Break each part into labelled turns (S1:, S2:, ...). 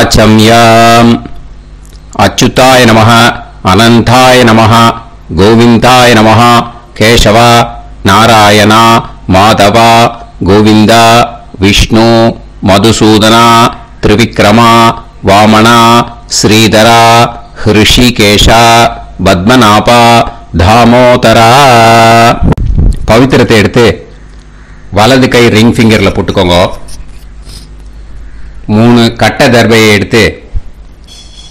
S1: आचम्याम् अच्युताय नमः अनंताय नमः गोविंदाय नमः केशव नारायण माधव गोविंद विष्णु मधुसूदन त्रिविक्रम वामन श्रीधर ऋषिकेश पद्मनाभ दामोदर पवित्रத்தை எடுத்து வலது கை ரிங் ஃபிங்கர்ல போட்டுக்கோங்க. 3 கட்ட தர்பையை எடுத்து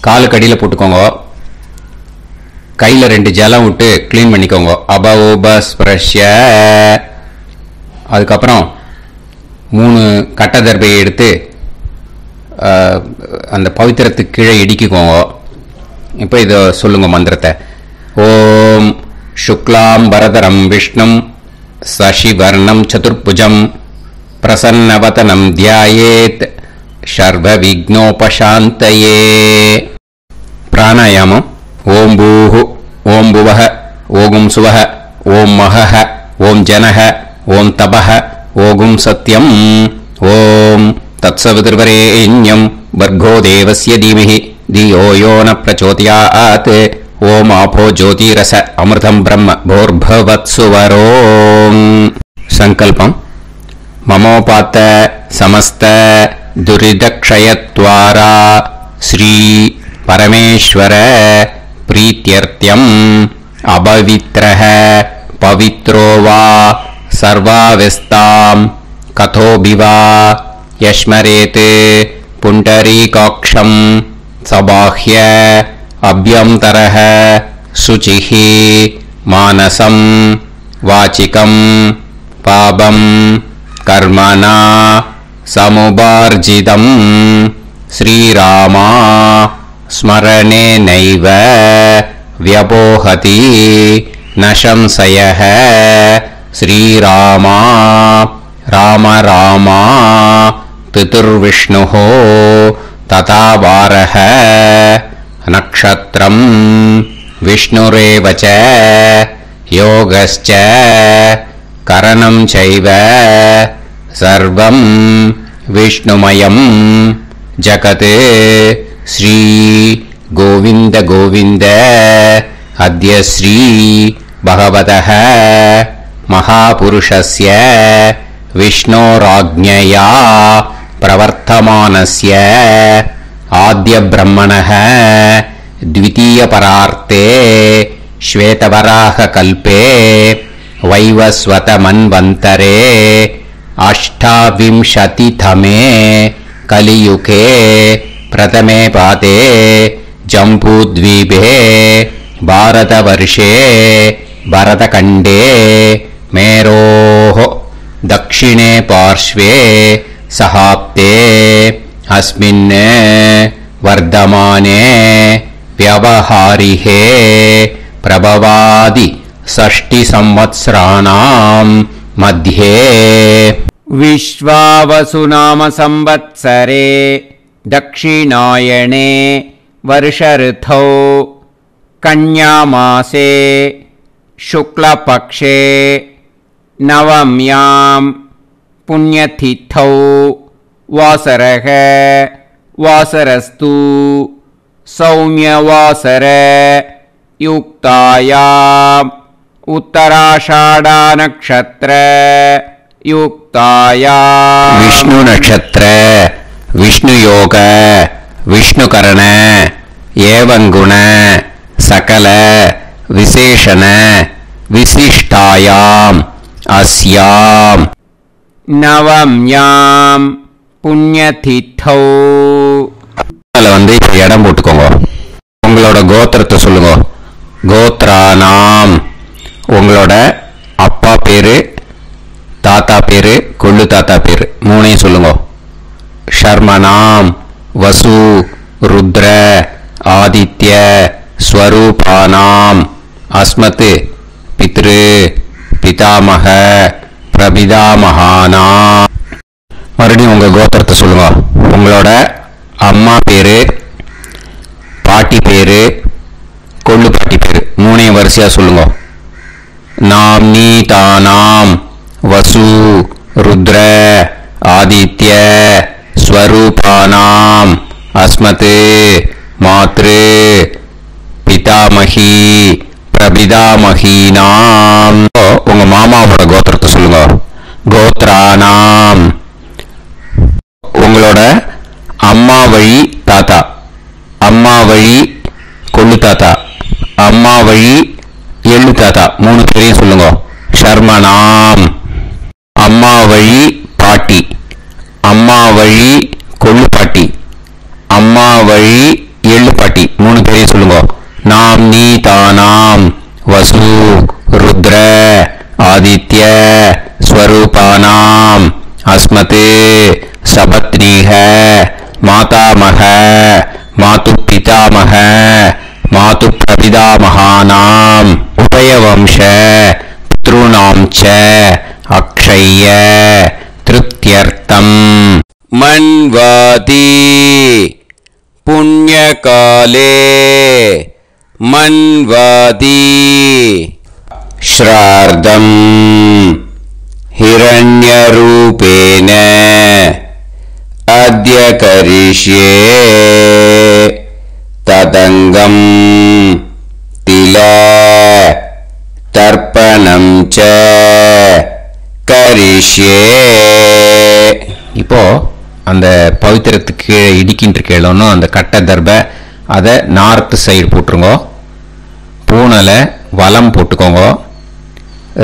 S1: காலுக்கு அடியில் போட்டுக்கோங்க. கையில் 2 ஜலம் விட்டு க்ளீன் பண்ணிக்கோங்க. அபஓபஸ்பிரஷ்ய. அதுக்கப்புறம் 3 கட்ட தர்பையை எடுத்து அந்த பவித்திரத்துக்கு கீழே இடிக்கிக்கோங்க. இப்போ இதை சொல்லுங்க மந்திரத்தை. ஓம் சுக்லாம் வரதரம் விஷ்ணும் சசிவர்ணம் சதுர்புஜம் பிரசன்னவதனம் தியாயேத் சர்வ விக்னோபசாந்தயே. பிராணாயாமம். ஓம் பூஹு ஓம் புவஹ ஓகும் சுவஹ ஓம் மஹஹ ஓம் ஜனஹ ஓம் தபஹ ஓகும் சத்யம் ஓம் தத்சவிதுர்வரேண்யம் வர்கோ தேவஸ்ய தீமஹி தியோ யோ ந பிரச்சோதயாத் ஓம் ஆபோ ஜோதிரச அமிர்தம் பிரம்ம போர்பவத்சுவரோம். சங்கல்பம். மமோபாத்த சமஸ்த துரிதக்ஷயத்வாரா ஸ்ரீ பரமேஸ்வர प्रीत्यर्थ्यम् अपवित्रः पवित्रो वा सर्वावस्थां कथोऽपि वा यस्मरेत् पुण्डरीकाक्षं सबाह्य अभ्यन्तरः शुचिः मानसं वाचिकं पापं कर्मणा समुपार्जितं श्रीरामा स्मरणे नैव व्यपोहति न संशयः. श्रीरामा राम रामा पितुर्विष्णुः तथा वारः नक्षत्रं विष्णुरेव च योगश्च करणं चैव सर्वं विष्णुमयं जगत्. श्री गोविंद गोविंद अद्य श्री भगवतः महापुरुषस्य विष्णोराज्ञया प्रवर्तमानस्य आद्य ब्रह्मणः द्वितीयपरार्थे श्वेतवराह कल्पे वैवस्वत मन्वन्तरे अष्टाविंशतितमे कलियुगे प्रथमे पादे जम्बूद्वीपे भारतवर्षे भरतखण्डे मेरोः दक्षिणे पार्श्वे सहाब्दे अस्मिन् वर्धमाने व्यवहारिहे प्रभवादि 6 संवत्सराणां मध्ये विश्वावसुनाम संवत्सरे दक्षिणायणे वर्षऋतौ कन्यामासे शुक्लपक्षे नवम्यां पुण्यतिथौ वासरः वासरस्तु सौम्यवासर युक्तायाम् उत्तराषाढा नक्षत्र युक्तायाम् विष्णु नक्षत्र विष्णु योग विष्णुकरण एवं गुण सकल विशेषण विशिष्टायाम अस्याम नवम्यां पुण्यतिथौ. வந்து இப்ப இடம் போட்டுக்கோங்க. உங்களோட கோத்திரத்தை சொல்லுங்க. கோத்ரானாம் உங்களோட அப்பா பேரு தாத்தா பேரு கொள்ளு தாத்தா பேரு மூணையும் சொல்லுங்க. शर्मणाम वसु रुद्र आदित्य स्वरूपानाम अस्मत् पितृ पितामह प्रपितामहाना. மறுபடியும் உங்க கோத்திரத்தை சொல்லுங்க. உங்களோட அம்மா பேரு பாட்டி பேரு கொள்ளு பாட்டி பேரு மூணையும் வரிசையா சொல்லுங்க. नाम्नी तानाम वसु रुद्र आदित्य स्वरूपानाम அஸ்மதே மாத்ரு பிதாமகி பிரபிதாமகீனாம். உங்க மாமாவோட கோத்திரத்தை சொல்லுங்க. கோத்ரானாம். உங்களோட அம்மா வழி தாத்தா, அம்மா வழி கொள்ளு தாத்தா, அம்மா வழி எள்ளு தாத்தா, 3 பேரையும் சொல்லுங்க. ஷர்மனாம். அம்மா வழி பாட்டி, அம்மா வழி கொள்ளு பாட்டி, அம்மா வழி எள்ளு பாட்டி, 3 பேரையும் சொல்லுங்க. நாம் நீ தானாம் வசு ருத்ர ஆதித்ய ஸ்வரூபானாம் அஸ்மதே சபத்னீஹ மாதாமக மாது பிதாமக மாது பிரபிதாமகானாம் உபயவம்ச பித்ருணாம் ச அக்ஷய்ய திருப்தியர்த்தம் மன்வாதி புண்ணியகாலே மன்வாதி ஸ்ரார்தம் ஹிரண்யரூபேன அத்ய கரிஷ்யே ததங்கம் தில தர்ப்பணம் ச கரிஷ்யே. இப்போ அந்த பவித்திரத்துக்கு இடிக்கின்ற கேளோன்னு அந்த கட்டை தர்பை அதை நார்த்து சைடு போட்டுருங்க. பூனலை வலம் போட்டுக்கோங்க.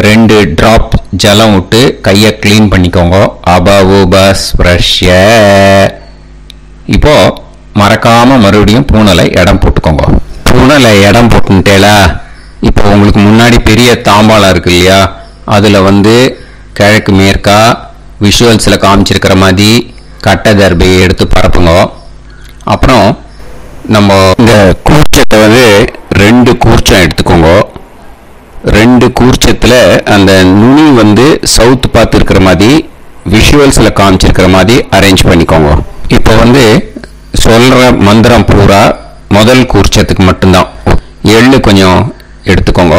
S1: 2 டிராப் ஜலம் விட்டு கையை கிளீன் பண்ணிக்கோங்க. அபவுபஸ்ப்ரஷ்ய. இப்போ மறக்காம மறுபடியும் பூனலை இடம் போட்டுக்கோங்க. பூனலை இடம் போட்டுட்டேலா. இப்போ உங்களுக்கு முன்னாடி பெரிய தாம்பாளம் இருக்கு இல்லையா, அதில் கிழக்கு மேற்கா விஷுவல்ஸில் காமிச்சிருக்கிற மாதிரி கட்டை தர்பையை எடுத்து பரப்புங்க. அப்புறம் நம்ம இந்த கூர்ச்சத்தை 2 கூர்ச்சம் எடுத்துக்கோங்க. 2 கூர்ச்சத்தில் அந்த நுனி சவுத் பார்த்து இருக்கிற மாதிரி விஷுவல்ஸில் காமிச்சிருக்கிற மாதிரி அரேஞ்ச் பண்ணிக்கோங்க. இப்போ சொல்கிற மந்திரம் பூரா முதல் கூர்ச்சத்துக்கு மட்டும்தான். எள்ளு கொஞ்சம் எடுத்துக்கோங்க.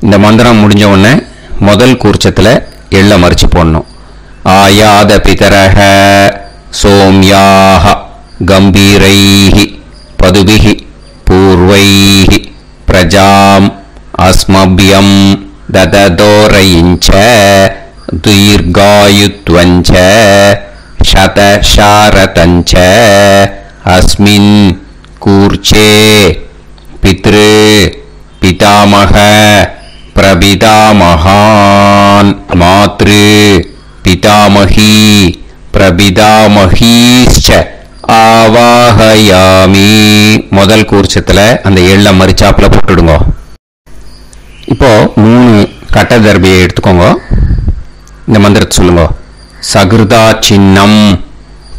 S1: இந்த மந்திரம் முடிஞ்ச உடனே முதல் கூர்ச்சத்தில் எள்ளை மறிச்சு போடணும். ஆயாத பிதரஹ சோம்யாக கம்பீரைஹி பதுபிஹி பூர்வைஹி பிரஜாம் அஸ்மபியம் தததோரயிஞ்ச தீர்காயுத்வஞ்ச சதசாரதஞ்ச அஸ்மின் கூர்ச்சே பித்ரு பிதாமக பிரபிதாமகான் மாத்ரு பிதாமகி பிரபிதாமகீஷ்ச ஆவாஹயாமி. முதல் கூர்ச்சத்தில் அந்த எள்ளை மறிச்சாப்பில் போட்டுடுங்க. இப்போ 3 கட்ட தர்பையை எடுத்துக்கோங்க. இந்த மந்திரத்தை சொல்லுங்க. சகிருதா சின்னம்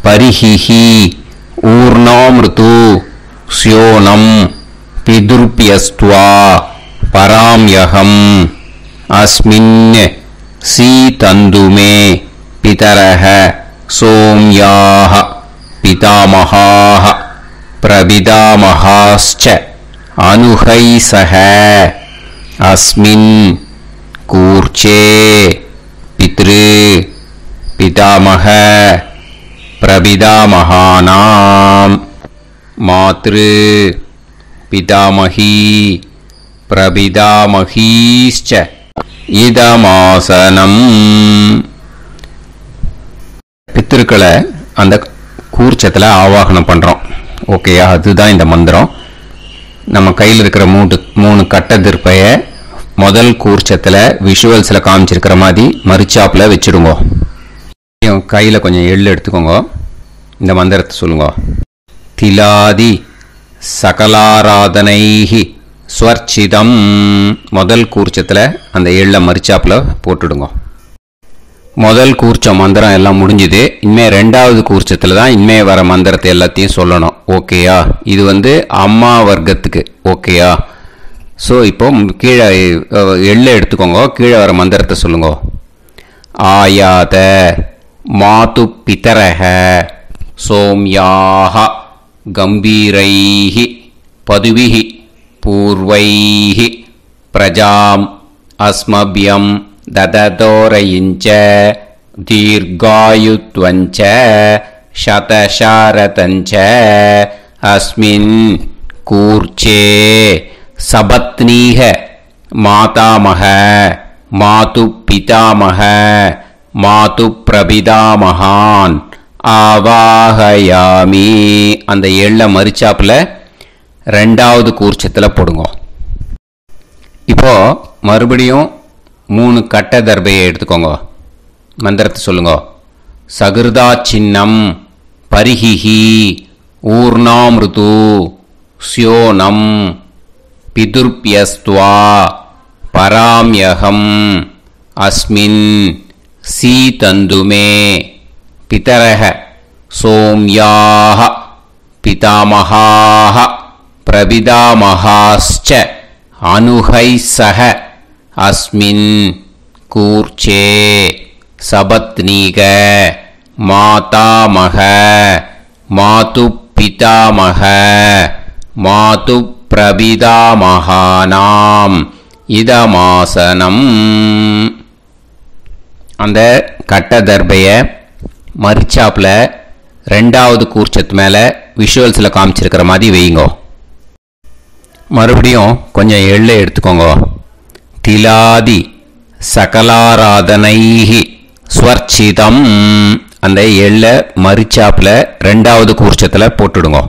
S1: பரிஹிஹி ஊர்ணாமிருது ஸ்யோனம் பிதுர்பியஸ்துவா பராம்யகம் அஸ்மின் சீதந்துமே பிதரஹ சோம்யாஹ பிதாமகாஹ பிரபிதாமகாஸ்ச அனுஹைசஹ அஸ்மின் கூர்ச்சே பித்ரு பிதாமக பிரபிதாமகானாம் மாத்ரு பிதாமகி பிரபிதாமகீஷ்ச இதமாசனம். பித்திருக்களை அந்த கூர்ச்சத்தில் ஆவாகனம் பண்ணுறோம். ஓகேயா? அதுதான் இந்த மந்திரம். நம்ம கையில் இருக்கிற 3 கட்ட திருப்பையை முதல் கூர்ச்சத்தில் விஷுவல்ஸில் காமிச்சிருக்கிற மாதிரி மறிச்சாப்பில் வச்சுடுங்க. கையில் கொஞ்சம் எள்ளு எடுத்துக்கோங்க. இந்த மந்திரத்தை சொல்லுங்க. திலாதி சகலாராதனைஹி ஸ்வர்ச்சிதம். முதல் கூர்ச்சத்தில் அந்த எள்ளை மறிச்சாப்பில் போட்டுடுங்க. முதல் கூர்ச்சம் மந்திரம் எல்லாம் முடிஞ்சுது. இனிமேல் 2வது கூர்ச்சத்தில் தான் இனிமேல் வர மந்திரத்தை எல்லாத்தையும் சொல்லணும். ஓகேயா? இது அம்மா வர்க்கத்துக்கு. ஓகேயா? ஸோ இப்போ கீழே எள்ளை எடுத்துக்கோங்க. கீழே வர மந்திரத்தை சொல்லுங்க. ஆயாத மாது பிதரஹ சோம்யாக கம்பீரைஹி பதுவிஹி பூர்வைஹி பிரஜாம் அஸ்மபியம் தததோரயிஞ்ச தீர்காயுத்வஞ்ச शतशारतञ्च अस्मिन् कूर्चे सपत्नीः मातामह मातुपितामह मातुप्रपितामहान् ஆவாஹயாமி. அந்த எள்ள மரிச்சாப்புல ரெண்டாவது கூர்ச்சத்தில் போடுங்க. இப்போ மறுபடியும் 3 கட்ட தர்பையை எடுத்துக்கோங்க. மந்திரத்தை சொல்லுங்க. சகிருதா சின்னம் பரிஹிஹி ஊர்ணாமிருது ஸ்யோனம் பிதுர்பியஸ்துவா பராம்யகம் அஸ்மின் சீதந்துமே பிதரஹ சோம்யாஹ பிதாமஹாஹ பிரபிதாமஹாஸ்ச அனுஹைசஹ அஸ்மின் கூர்ச்சே சபத்னீக மாதாமக மாதுப்பிதாமக மாதுப்பிரபிதாமகானாம் இதமாசனம். அந்த கட்ட தர்பையை மரிச்சாப்பில் ரெண்டாவது கூர்ச்சத்து மேலே விஷுவல்ஸில் காமிச்சிருக்கிற மாதிரி வையுங்கோ. மறுபடியும் கொஞ்சம் எள்ளை எடுத்துக்கோங்க. திலாதி சகலாராதனைஹி ஸ்வர்ச்சிதம். அந்த எள்ளை மரிச்சாப்பில் ரெண்டாவது கூர்ச்சத்தில் போட்டுடுங்க.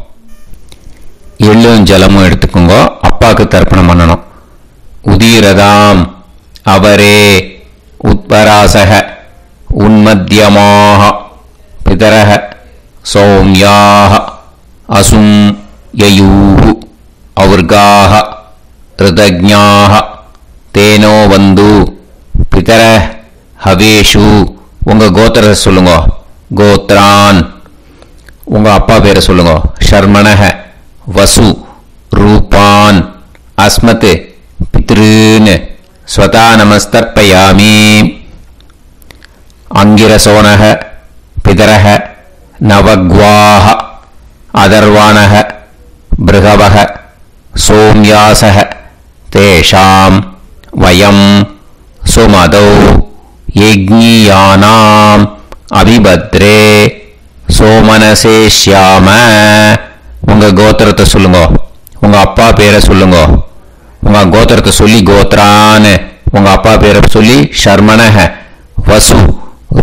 S1: எள்ளும் ஜலமும் எடுத்துக்கோங்க. அப்பாவுக்கு தர்ப்பணம் பண்ணணும். உதீரதாம் அவரே உத்பராசக உன்மத்யமாக பிதரஹ சௌம்யாக அசும் யயூஹு அவர்காக ரிதஜ்ஞாக தேனோ வந்து பிதர ஹவேஷு. உங்கள் கோத்திரத்தை சொல்லுங்க. கோத்ரான். உங்கள் அப்பா பேரை சொல்லுங்க. ஷர்மணஹ வசு ரூபான் அஸ்மத் பித்ருன் ஸ்வதா நமஸ்தர்ப்பயாமி. அங்கிரசோனஹ பிதரஹ நவக்வாஹ அதர்வாணஹ பிருகவஹ சோம்யாசஹ தேஷாம் வயம் சுமதௌ யஜ்ஞியானாம் அபிபத்ரே சோமனசேஷ்யாம. உங்கள் கோத்திரத்தை சொல்லுங்க. உங்கள் அப்பா பேரை சொல்லுங்க. உங்கள் கோத்திரத்தை சொல்லி கோத்ரான்னு உங்கள் அப்பா பேரை சொல்லி ஷர்மணஹ வசு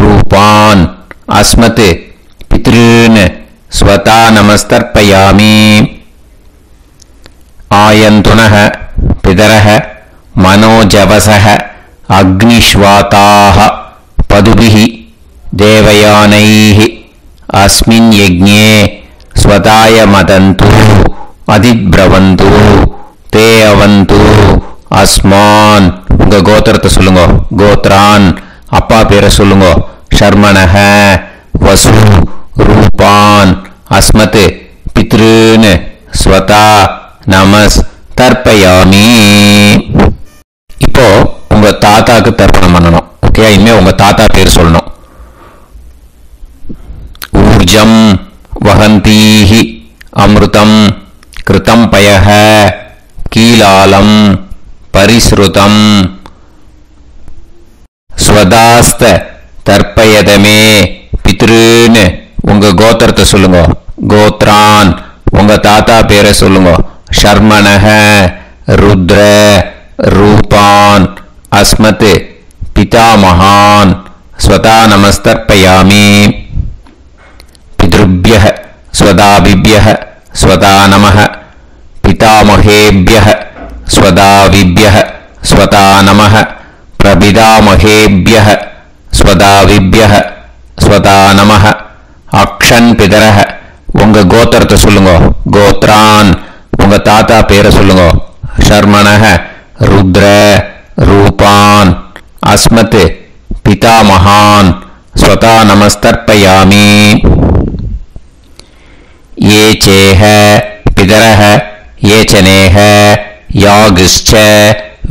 S1: ரூபான் அஸ்மத் பித்ருன் ஸ்வதா நமஸ்தர்ப்பயாமி. ஆயந்துனஹ பிதரஹ மனோஜவசஹ அக்னிஷ்வாதாஹ பதுபிஹி தேவயானைஹி அஸ்மின் யஜ்ஞே ஸ்வதாய மதந்து அதிப்ரவந்து தே அவது அஸ்மான். உங்கள் கோத்திரத்தை சொல்லுங்க. கோத்ரான். அப்பா பேரை சொல்லுங்க. ஷர்மணஹ வசு ரூபான் அஸ்மத் பித்ருன் ஸ்வதா நமஸ் தர்ப்பயாமி. இப்போ உங்க தாத்தாக்கு தர்ப்பணம் பண்ணணும். ஓகே, இனிமே உங்க தாத்தா பேர் சொல்லணும். ஊர்ஜம் வஹந்தீஹி அமிர்தம் கிருதம் பயஹ கீலாலம் பரிஸ்ருதம் ஸ்வதாஸ்த தர்ப்பயதமே பித்ருன்னு. உங்க கோத்திரத்தை சொல்லுங்க. கோத்ரான். உங்க தாத்தா பேரை சொல்லுங்க. ஷர்மணஹ ருத்ர ரூபான் அஸ்மத் பிதாமகான் ஸ்வதா நமஸ்தர்ப்பயாமி. பித்ருப்யஹ ஸ்வதாபிப்யஹ ஸ்வதா நமஹ பிதாமகேப்யஹ ஸ்வதாவிப்யஹ ஸ்வதா நமஹ பிரபிதாமகேப்யஹ ஸ்வதாவிப்யஹ ஸ்வதா நமஹ. அக்ஷன் பிதரஹ. உங்க கோத்திரத்தை சொல்லுங்க. கோத்ரான். உங்க தாத்தா பேரை சொல்லுங்க. ஷர்மணஹ ருத்ர ரூபான் அஸ்மத் பிதாமகான் ஸ்வதா நமஸ்தர்ப்பயாமி. ये चेह पितरः ये चनेह यागश्च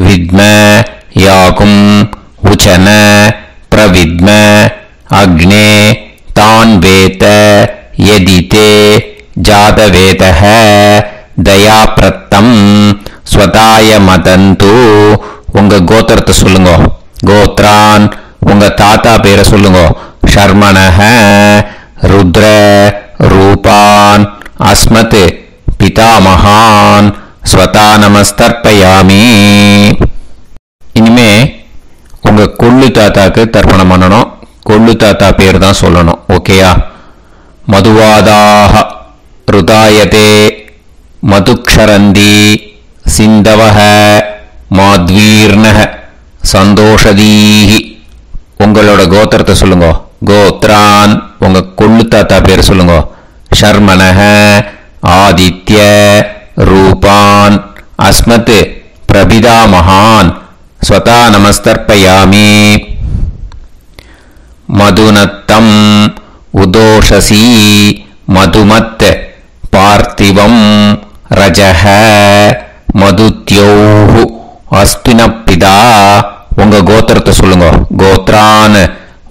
S1: विद्म याकुं उचन प्रविद्म अग्ने तान् वेत यदिते जातवेतः दयाप्रत्तं स्वताय मदन्तु. உங்க கோத்திரத்தை சொல்லுங்க. கோத்ரான். உங்க தாத்தா பேரை சொல்லுங்க. ஷர்மணஹ रुद्र रूपान् अस्मत् पितामहान् स्वता नमस्तर्पयामि. இனிமே உங்க கொள்ளு தாத்தாக்கு தர்ப்பணம் பண்ணணும். கொள்ளு தாத்தா பேர் தான் சொல்லணும். ஓகேயா? மதுவாதாக ருதாயதே மதுக்ஷரந்தி சிந்தவஹ மாத்வீர்ணஹ சந்தோஷதீஹி. உங்களோட கோத்திரத்தை சொல்லுங்க. கோத்ரான் உங்க கொள்ளு தாத்தா பேர் சொல்லுங்க. ஷர்மணஹ ஆதித்ய ரூபான் அஸ்மத் பிரபிதாமஹான் ஸ்வதா நமஸ்தர்ப்பயாமி. மதுநத்தம் உதோஷசி மதுமத் பார்த்திவம் ரஜஹ மதுத்யோஹு அஸ்தினப்பிதா. உங்க கோத்திரத்தை சொல்லுங்க. கோத்ரான்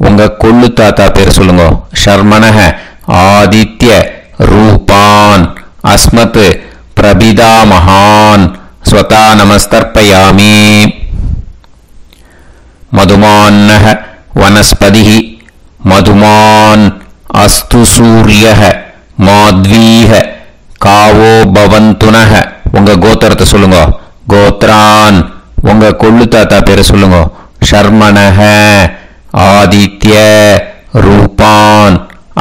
S1: உங்க கொள்ளு தாத்தா பேர் சொல்லுங்க. ஷர்மணஹ ஆதித்ய ரூபான் அஸ்மத் பிரபிதாமஹான் ஸ்வதா நமஸ்தர்ப்பயாமி. மதுமான்னஹ வனஸ்பதிஹ மதுமான் அஸ்து சூரியஹ மாத்வீஹ காவோ பவந்துனஹ. உங்க கோத்திரத்தை சொல்லுங்க. கோத்ரான் உங்க கொள்ளு தாத்தா பேர் சொல்லுங்க. ஷர்மணஹ ஆதித்ய ரூபான்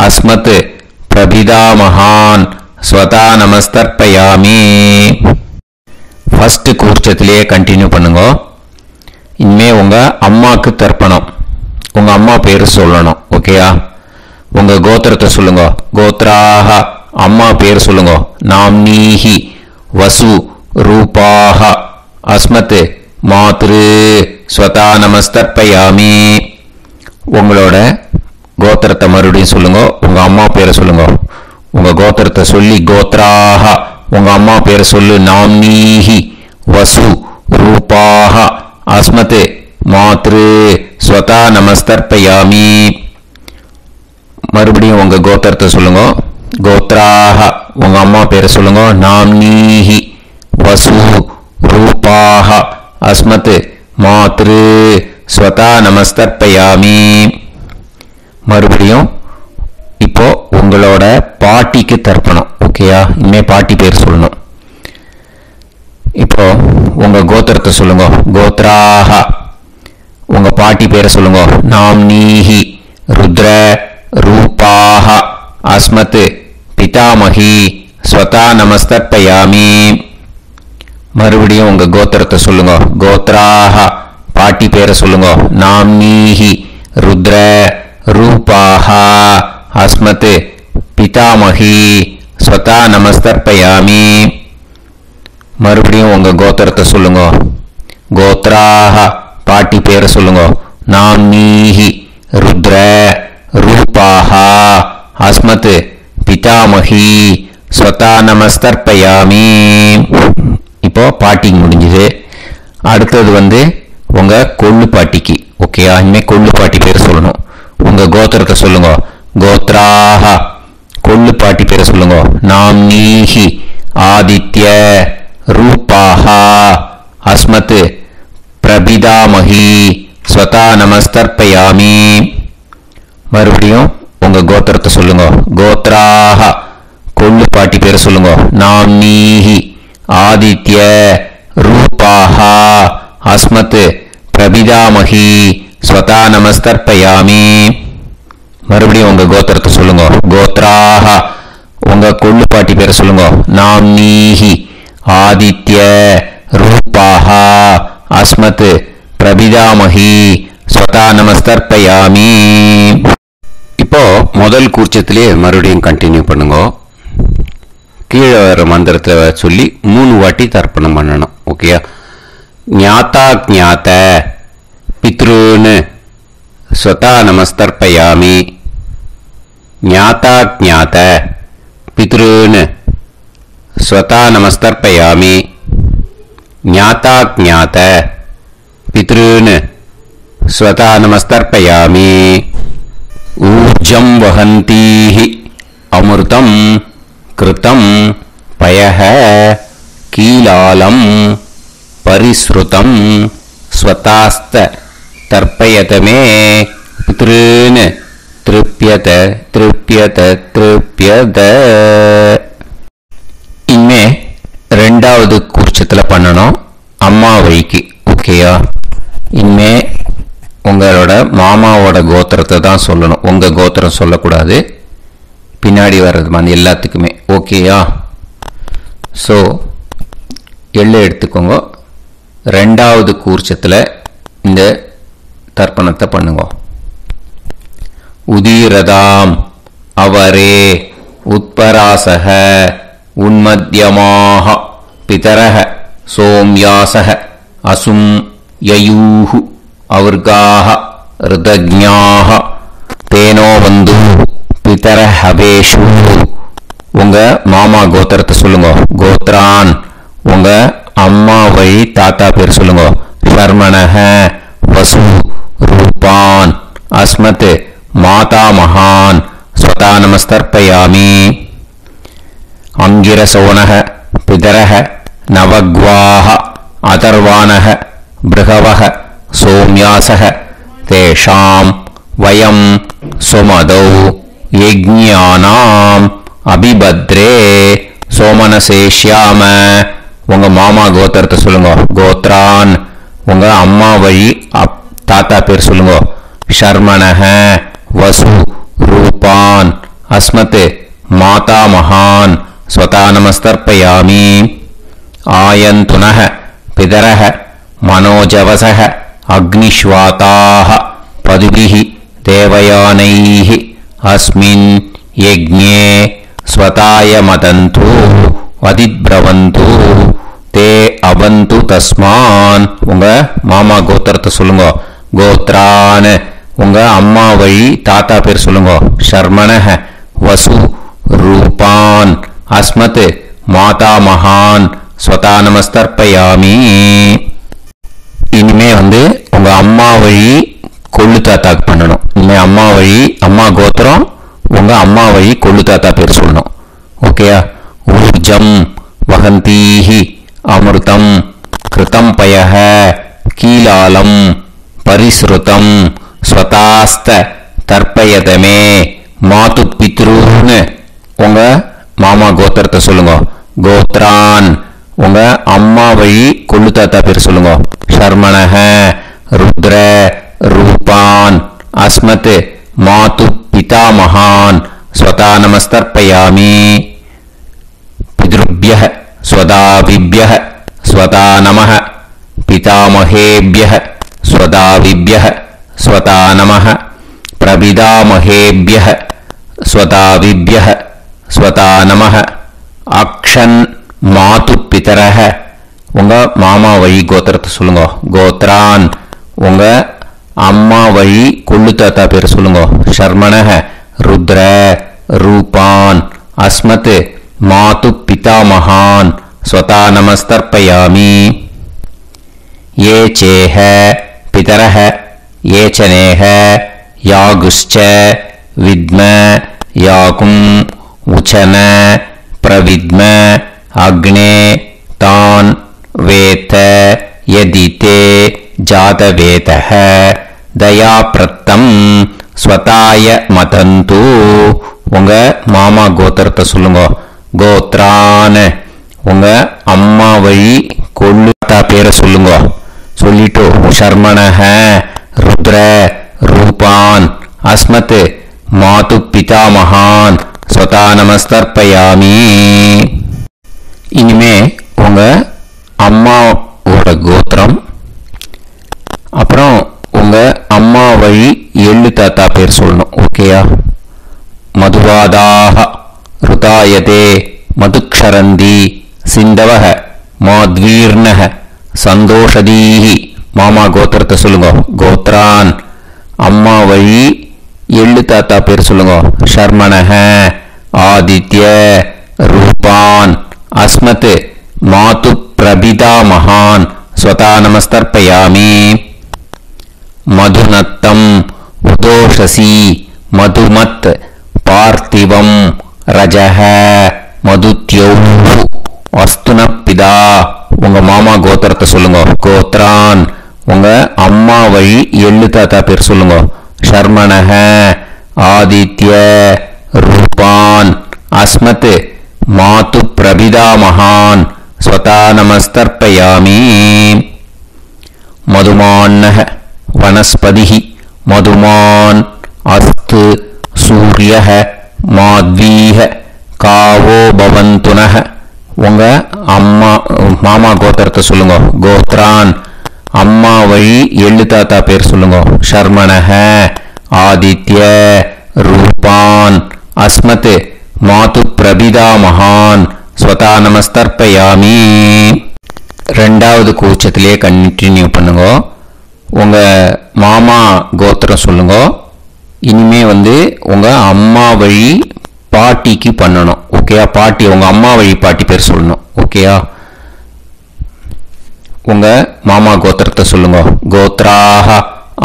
S1: அஸ்மத் பிரபிதாமஹான் ஸ்வதா நமஸ்தர்ப்பயாமி. ஃபர்ஸ்ட் கூர்ச்சத்திலேயே கண்டினியூ பண்ணுங்க. இனிமே உங்க அம்மாக்கு தர்ப்பணம். உங்க அம்மா பேர் சொல்லணும். ஓகேயா? உங்க கோத்திரத்தை சொல்லுங்க. கோத்ராஹ அம்மா பேர் சொல்லுங்க. நாம்னீஹி வசு ரூபாஹ அஸ்மத் மாத்ரு ஸ்வதா நமஸ்தர்ப்பயாமி. உங்களோட கோத்திரத்தை மறுபடியும் சொல்லுங்க. உங்க அம்மா பேரை சொல்லுங்க. உங்க கோத்திரத்தை சொல்லி கோத்ராஹ உங்க அம்மா பேரை சொல்லு. நாம்னீஹி வசு ரூபாஹ அஸ்மத் மாத்ரு ஸ்வதா நமஸ்தர்ப்பயாமி. மறுபடியும் உங்க கோத்திரத்தை சொல்லுங்க. கோத்ராஹ உங்க அம்மா பேரை சொல்லுங்க. நாம்னீஹி வசு ரூபாஹ அஸ்மத் மாத்ரு ஸ்வதா நமஸ்தர்ப்பயாமி. மறுபடியும் இப்போ உங்களோட பாட்டிக்கு தர்ப்பணம். ஓகேயா? இனிமே பாட்டி பேர் சொல்லணும். இப்போ உங்க கோத்திரத்தை சொல்லுங்க. கோத்ராஹ உங்க பாட்டி பேரை சொல்லுங்க. நாம்னீஹி ருத்ர ரூபாஹ அஸ்மத் பிதாமஹி ஸ்வதா நமஸ்தர்ப்பயாமி. மறுபடியும் உங்க கோத்திரத்தை சொல்லுங்க. கோத்ராஹ பாட்டி பேரை சொல்லுங்க. நாம்னீஹி ருத்ர ரூபாஹ அஸ்மத் பிதாமஹி ஸ்வதா நமஸ்தர்ப்பயாமி. மறுபடியும் உங்க கோத்திரத்தை சொல்லுங்க. கோத்ராஹ பாட்டி பேரை சொல்லுங்க. நாம்னீஹி ருத்ர ரூபாஹ அஸ்மத் பிதாமஹி ஸ்வதா நமஸ்தர்ப்பயாமி. இப்போ பாட்டிக்கு முடிஞ்சது. அடுத்தது உங்க கொள்ளு பாட்டிக்கு. ஓகேயா? இனிமே கொள்ளு பாட்டி பேர் சொல்லணும். உங்க கோத்திரத்தை சொல்லுங்க. கோத்ராஹ கொள்ளு பாட்டி பேரை சொல்லுங்க. நாம்னீஹி ஆதித்ய ரூபாஹ அஸ்மத் பிரபிதாமஹி ஸ்வதா நமஸ்தர்ப்பயாமி. மறுபடியும் உங்க கோத்திரத்தை சொல்லுங்க. கோத்ராஹ கொள்ளு பாட்டி பேரை சொல்லுங்க. நாம்னீஹி ஆதித்ய ரூபாஹ அஸ்மத் பிரபிதாமஹி ஸ்வதா நமஸ்தர்ப்பயாமி. மறுபடியும் உங்க கோத்திரத்தை சொல்லுங்க. கோத்ராஹ உங்க கொள்ளு பாட்டி பேரை சொல்லுங்க. நாம்னீஹி ஆதித்ய ரூபாஹ அஸ்மத் பிரபிதாமஹி ஸ்வதா நமஸ்தர்ப்பயாமி. இப்போ முதல் கூர்ச்சத்திலே மறுபடியும் கண்டினியூ பண்ணுங்க. கீழே வர மந்திரத்தை சொல்லி 3 வாட்டி தர்ப்பணம் பண்ணணும். ஓகேயா? ஞாதா ஞாத பித்ருன் ஸ்வதா நமஸ்தர்ப்பயாமி. ஞாதா ஞாத பித்ருன் ஸ்வதா நமஸ்தர்ப்பயாமி. ஞாதா ஞாத பித்ருன் ஸ்வதா நமஸ்தர்ப்பயாமி. ஊர்ஜம் வஹந்தீஹி அமிர்தம் கிருதம் பயஹ கீலாலம் பரிஸ்ருதம் ஸ்வதாஸ்த தர்ப்பயதமே பித்ருன் திருப்யத திருப்யத திருப்யத. இனிமே ரெண்டாவது கூர்ச்சத்தில் பண்ணணும் அம்மா வழிக்கு. ஓகேயா? இனிமே உங்களோட மாமாவோட கோத்திரத்தை தான் சொல்லணும், உங்கள் கோத்திரம் சொல்லக்கூடாது. பின்னாடி வர்றது மாதிரி எல்லாத்துக்குமே. ஓகேயா? ஸோ எள்ளு எடுத்துக்கோங்க. ரெண்டாவது கூர்ச்சத்தில் இந்த தர்ப்பணத்தை பண்ணுங்க. உதீரதாம் அவரே உத்பராசக உன்மத்யமாக பிதரக சோம்யாசக அசும் யயூஹு அவர்காக ருதஜ்ஞாக தேனோ வந்து பிதர ஹவேஷு. உங்க மாமா கோத்திரத்தை சொல்லுங்க. கோத்ரான் உங்க அம்மா வழி தாத்தா பேர் சொல்லுங்க. ஷர்மணஹ வசு ரூபான் அஸ்மத் மாதா மகான் ஸ்வதா நமஸ்தர்ப்பயாமி. அங்கிரசோனஹ பிதரஹ நவக்வாஹ அதர்வாணஹ பிருகவஹ சோம்யாசஹ தேஷாம் வயம் சுமதௌ யஜ்ஞானாம் அபிபத்ரே சோமனசேஷ்யாம. உங்க மாமா கோத்திரத்தை சொல்லுங்க. கோத்ரான் உங்க அம்மா வழி தாத்தா பேர் சொல்லுங்க. ஷர்மணஹ வசு ரூபான் அஸ்மத் மாதா மகான் ஸ்வதா நமஸ்தர்ப்பயாமி. ஆயந்துனஹ பிதரஹ மனோஜவசஹ அக்னிஷ்வாதாஹ பதுபிஹி தேவயானைஹ அஸ்மின் யஜ்ஞே ஸ்வதாய மதந்து வதிப்ரவந்து தே அவந்து தஸ்மான். உங்க மாமா கோத்திரத்தை சொல்லுங்க. கோத்ரான் உங்க அம்மா வழி தாத்தா பேர் சொல்லுங்க. ஷர்மணஹ வசு ரூபான் அஸ்மத் மாதா மகான் ஸ்வதா நமஸ்தர்ப்பயாமி. இனிமே உங்க அம்மா வழி கொள்ளு தாத்தாக்கு பண்ணணும். இனிமே அம்மா வழி அம்மா கோத்திரம் உங்க அம்மா வழி கொள்ளு தாத்தா பேர் சொல்லணும். ஓகேயா? ஊர்ஜம் வகந்தீஹி அமிர்தம் கிருதம் பயஹ கீலாலம் பரிஸ்ருதம் ஸ்வதாஸ்த தர்ப்பயதமே மாது பித்ருன்னு. உங்க மாமா கோத்திரத்தை சொல்லுங்க. கோத்ரான் உங்க அம்மா வழி கொள்ளு தாத்தா பேர் சொல்லுங்க. ஷர்மணஹ ருத்ர ரூபான் அஸ்மத் மாது பிதா மகான் ஸ்வதா நமஸ்தர்ப்பயாமி. பித்ருப்யஹ ஸ்வதாவிப்யஹ ஸ்வதா நமஹ பிதாமஹேப்யஹ ஸ்வதாவிப்யஹ ஸ்வதா நமஹ பிரபிதாமஹேப்யஹ ஸ்வதாவிப்யஹ ஸ்வதா நமஹ. அக்ஷன் மாது பிதரஹ உங்க மாமா வழி கோத்திரத்தை சொல்லுங்க. கோத்ரான் உங்க அம்மா வழி கொள்ளு தாத்தா பேர் சொல்லுங்க. ஷர்மணஹ ருத்ர ரூபான் அஸ்மத் மாது பிதா மகான் ஸ்வதா நமஸ்தர்ப்பயாமி. ये चेह पितरः ये चनेह यागुश्च विद्म याकुम् उचन प्रविद्म अग्ने तान् वेत यदिते जातवेतः दयाप्रत्तम् स्वताय मदन्तु. உங்க மாமா கோத்திரத்தை சொல்லுங்க. கோத்ரான் உங்க அம்மா வழி கொள்ளு தாத்தா பேரை சொல்லுங்க. சொல்லிட்டு ஷர்மணஹ ருத்ர ரூபான் அஸ்மத் மாது பிதா மகான் ஸ்வதா நமஸ்தர்ப்பயாமி. இனிமே உங்க அம்மாவோட கோத்திரம் அப்புறம் உங்க அம்மா வழி எள்ளு தாத்தா பேர் சொல்லணும். ஓகேயா? மதுவாதாக ருதாயதே மதுக்ஷரந்தி சிந்தவஹ மாத்வீர்ணஹ சந்தோஷதீஹி. மாமா கோத்திரத்தை சொல்லுங்க. கோத்ரான் அம்மா வழி எள்ளு தாத்தா பேர் சொல்லுங்க. ஷர்மணஹ ஆதித்ய ரூபான் அஸ்மத் மாது பிரபிதா மகான் ஸ்வதா நமஸ்தர்ப்பயாமி. மதுநத்தம் உதோஷசி மதுமத் பார்த்திவம் ரஜஹ மதுத்யௌ அஸ்துனப்பிதா. உங்க மாமா கோத்திரத்தை சொல்லுங்க. கோத்ரான் உங்க அம்மா வழி எள்ளு தாத்தா பேர் சொல்லுங்க. ஷர்மணஹ आदित्य रूपान् अस्मत् मातु प्रभिदामहान् स्वता नमस्तर्पयामि। मधुमान्नः वनस्पतिः मधुमान् अस्तु सूर्यः माध्वीः कावो भवन्तुनः। உங்க அம்மா மாமா கோத்திரத்தை சொல்லுங்க. கோத்ரான் அம்மா வழி எள்ளு தாத்தா பேர் சொல்லுங்க. ஷர்மணஹ ஆதித்ய ரூபான் அஸ்மத் மாது பிரபிதா மகான் ஸ்வதா நமஸ்தர்ப்பயாமி. ரெண்டாவது கூச்சத்திலே கண்டினியூ பண்ணுங்க. உங்க மாமா கோத்திரம் சொல்லுங்க. இனிமே உங்க அம்மா வழி பாட்டிக்கு பண்ணணும். ஓகேயா? பாட்டி உங்க அம்மா வழி பாட்டி பேர் சொல்லணும். ஓகேயா? உங்க மாமா கோத்திரத்தை சொல்லுங்க. கோத்ராஹ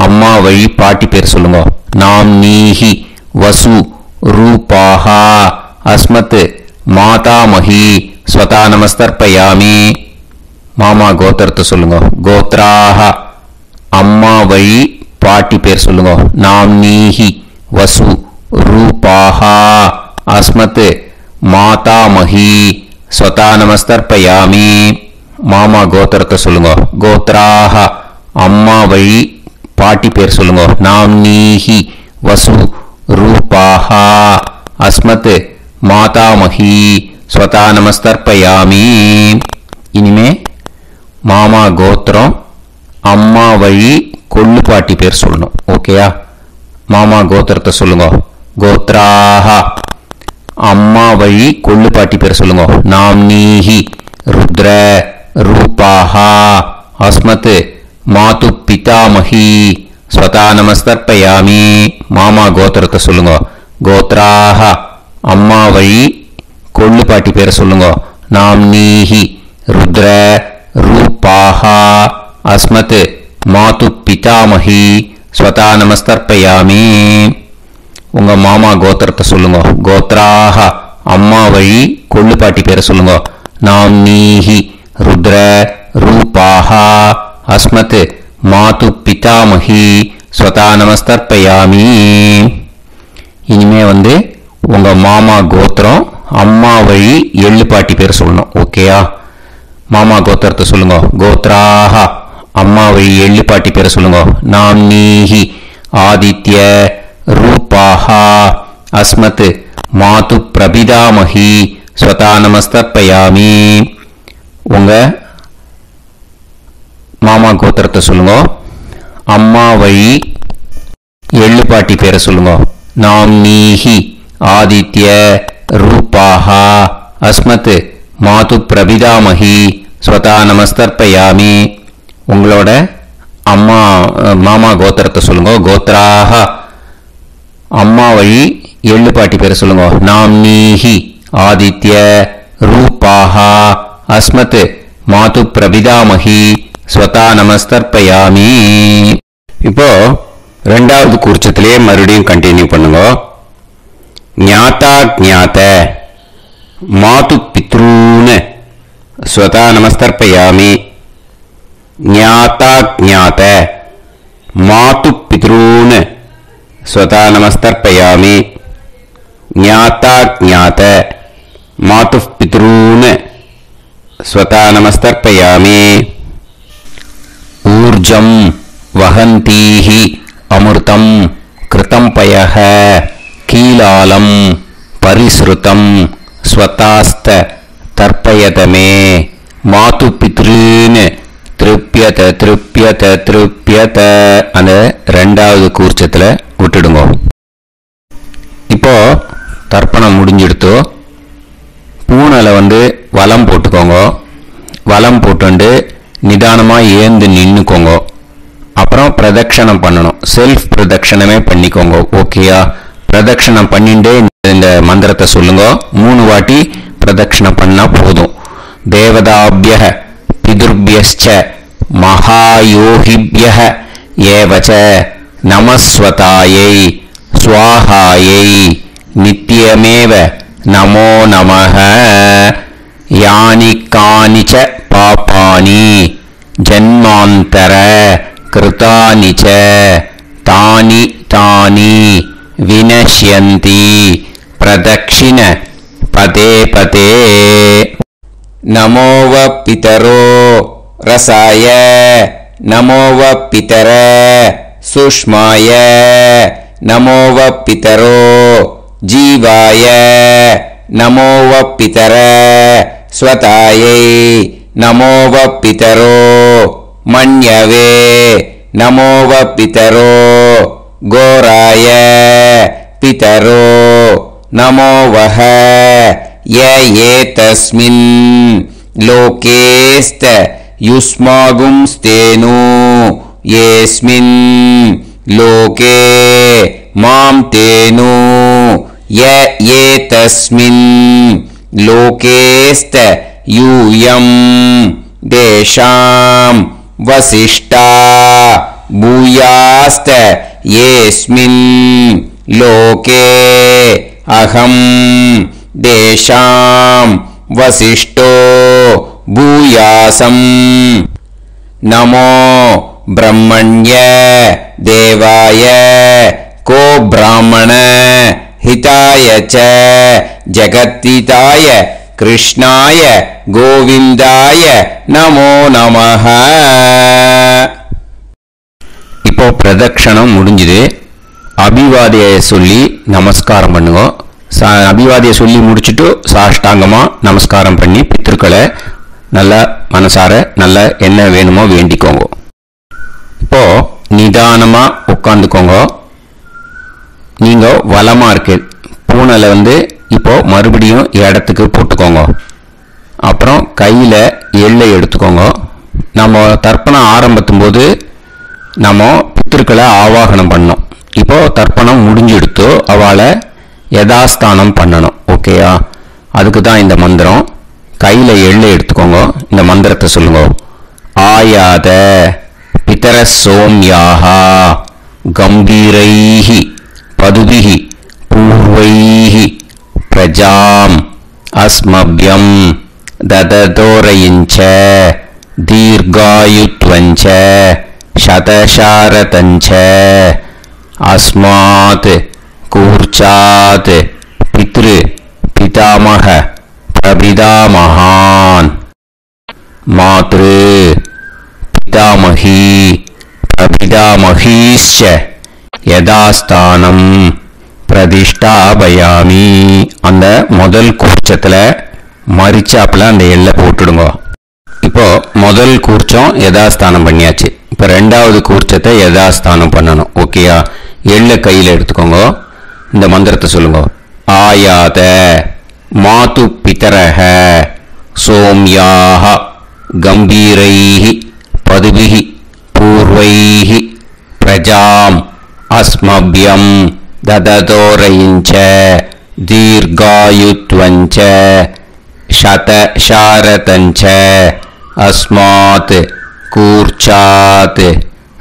S1: அம்மா வழி பாட்டி பேர் சொல்லுங்க. நாம் நீஹி வசு ரூபாஹா அஸ்மத் மாதாமஹி ஸ்வதா நமஸ்தர்ப்பயாமி. மாமா கோத்திரத்தை சொல்லுங்க. கோத்ராஹ அம்மா வழி பாட்டி பேர் சொல்லுங்க. நாம் நீஹி வசு ரூபாஹா அஸ்மத் மாதாமஹி ஸ்வதா நமஸ்தர்ப்பயாமி. மாமா கோத்திரத்தை சொல்லுங்க. கோத்ராஹ அம்மா வழி பாட்டி பேர் சொல்லுங்க. நாம் நீஹி வசு ரூபாஹா அஸ்மத் மாதாமஹி ஸ்வதா நமஸ்தர்ப்பயாமி. இனிமே மாமா கோத்திரம் அம்மா வழி கொள்ளு பாட்டி பேர் சொல்லணும். ஓகேயா? மாமா கோத்திரத்தை சொல்லுங்க. கோத்ராஹ அம்மா வழி கொள்ளு பாட்டி பேர் சொல்லுங்க. நாம் நீஹி ருத்ர ரூபாஹா அஸ்மத் மாது பிதாமஹி ஸ்வதா நமஸ்தர்ப்பயாமி. மாமா கோத்திரத்தை சொல்லுங்க. கோத்ராஹ அம்மா வழி கொள்ளு பாட்டி பேர் சொல்லுங்க. நாம் நீஹி ருத்ர ரூபாஹா அஸ்மத் மாது பிதாமஹி ஸ்வதா நமஸ்தர்ப்பயாமி. உங்க மாமா கோத்திரத்தை சொல்லுங்க. கோத்ராஹ அம்மா வழி கொள்ளு பாட்டி பேர் சொல்லுங்க. நாம் நீஹி ருத்ர ரூபாஹா அஸ்மத் மாது பிதாமஹி ஸ்வதா நமஸ்தர்ப்பயாமி. இனிமே உங்க மாமா கோத்திரம் அம்மா வழி எள்ளு பாட்டி பேர் சொல்லணும். ஓகேயா? மாமா கோத்திரத்தை சொல்லுங்க. கோத்ராஹ அம்மா வழி எள்ளு பாட்டி பேர் சொல்லுங்க. நாம் நீஹி ஆதித்ய ரூபாஹா அஸ்மத் மாது பிரபிதாமஹி ஸ்வதா நமஸ்தர்ப்பயாமி. உங்க மாமா கோத்திரத்தை சொல்லுங்க. அம்மா வழி எள்ளு பாட்டி பேரை சொல்லுங்க. நாம் நீஹி ஆதித்ய ரூபாஹா அஸ்மத் மாது பிரபிதாமஹி ஸ்வதா நமஸ்தர்ப்பயாமி. உங்களோட அம்மா மாமா கோத்திரத்தை சொல்லுங்க. கோத்ராஹ அம்மா வழி எள்ளு பாட்டி பேரை சொல்லுங்க. நாம் நீஹி ஆதித்ய ரூபாஹா அஸ்மத் மாது பிரபிதாமஹி ஸ்வதா நமஸ்தர்ப்பயாமி. இப்போ ரெண்டாவது கூர்ச்சத்திலே மறுபடியும் கண்டினியூ பண்ணுங்க. ஞாதா ஞாத மாது பித்ரூன் ஸ்வதா நமஸ்தர்ப்பயாமி. ஞாதா ஞாத மாது பித்ரூன் ஸ்வதா நமஸ்தர்ப்பயாமி. ஞாதா ஞாத மாது பித்ரூன் ஸ்வதா நமஸ்தர்ப்பயாமி. ஊர்ஜம் வஹந்தீஹி அமிர்தம் கிருதம் பயஹ கீலாலம் பரிஸ்ருதம் ஸ்வதாஸ்த தர்ப்பயதமே மாது பித்ரீன் திருப்யத திருப்யத திருப்யத. அந்த ரெண்டாவது கூர்ச்சத்தில் விட்டுடுங்க. இப்போ தர்ப்பணம் முடிஞ்சிடுத்து. பூனையில் வலம் போட்டுக்கோங்க. வலம் போட்டு நிதானமாக ஏந்து நின்றுக்கோங்க. அப்புறம் பிரதட்சணம் பண்ணணும். செல்ஃப் பிரதட்சணமே பண்ணிக்கோங்க. ஓகேயா? பிரதட்சணம் பண்ணிட்டு இந்த மந்திரத்தை சொல்லுங்க. 3 வாட்டி பிரதட்சணம் பண்ணா போதும். தேவதாபியஹ பிதுர்பியஸ்ச மகாயோகிபியஹ ஏவச நமஸ்வதாயை ஸ்வாஹாயை நித்யமேவ நமோ நமஹ. யானி கானிச்ச பாபானி ஜன்மாந்தர கிருதானி ச தானி தானி विनश्यन्ति प्रदक्षिण पदे पदे नमो वः पितरो रसाय नमो वः पितर सुष्माय नमो वः पितरो जीवाय नमो वः पितर स्वतायै नमो वः पितरो मन्यवे नमो वः पितरो घोराय पितरो नमो वः य एतस्मिन् लोकेस्त युष्मागुंस्तेनु येस्मिन् लोके मां तेनु य एतस्मिन् लोकेस्त यूयं देशां वसिष्ठा भूयास्त येस्मिन् लोके अहं देशां वसिष्ठो भूयासं नमो ब्रह्मण्य देवाय को ब्राह्मण हिताय च जगद्हिताय कृष्णाय गोविंदाय नमो नमः. இப்போ பிரதட்சணம் முடிஞ்சது. அபிவாதியை சொல்லி நமஸ்காரம் பண்ணுங்க. அபிவாதியை சொல்லி முடிச்சுட்டு சாஷ்டாங்கமா நமஸ்காரம் பண்ணி பித்ருக்களை நல்லா மனசார நல்லா என்ன வேணுமோ வேண்டிக்கோங்க. இப்போ நிதானமா உட்காந்துக்கோங்க. நீங்க வலமா இருக்கு பூனலை இப்போ மறுபடியும் இடத்துக்கு போட்டுக்கோங்க. அப்புறம் கையில எள்ளை எடுத்துக்கோங்க. நம்ம தர்ப்பணம் ஆரம்பிக்கும் போது நம்ம பித்ருக்களை ஆவாகனம் பண்ணோம். இப்போ தர்ப்பணம் முடிஞ்செடுத்து அவளை யதாஸ்தானம் பண்ணணும். ஓகேயா? அதுக்கு தான் இந்த மந்திரம். கையில எள்ளை எடுத்துக்கோங்க. இந்த மந்திரத்தை சொல்லுங்க. ஆயாத பிதர சோம்யாஹா கம்பீரைஹி பதுபிஹி பூர்வைஹி பிரஜாம் அஸ்மப்யம் தததோரயிஞ்ச தீர்காயுத்வஞ்ச சதசாரதஞ்ச அஸ்மாத் கூர்ச்சாத் பித்ரு பிதாமக பிரபிதாமகான் மாத்ரு பிதாமகி பிரபிதாமகீஸ்ச யதாஸ்தானம் பிரதிஷ்டாபயாமி. அந்த முதல் கூர்ச்சத்துல மரிச்சாப்புல அந்த எல்லை போட்டுடுங்க. இப்போ முதல் கூர்ச்சம் யதாஸ்தானம் பண்ணியாச்சு. இப்போ ரெண்டாவது கூர்ச்சத்தை யதாஸ்தானம் பண்ணணும். ஓகேயா? எள்ளை கையில் எடுத்துக்கோங்க. இந்த மந்திரத்தை சொல்லுங்க. ஆயாத மாது பிதரஹ சோம்யாஹ கம்பீரைஹி பதுபிஹி பூர்வைஹி பிரஜாம் அஸ்மப்யம் தததோரயிஞ்ச தீர்காயுத்வஞ்ச சதசாரதஞ்ச அஸ்மாத் கூர்ச்சாத்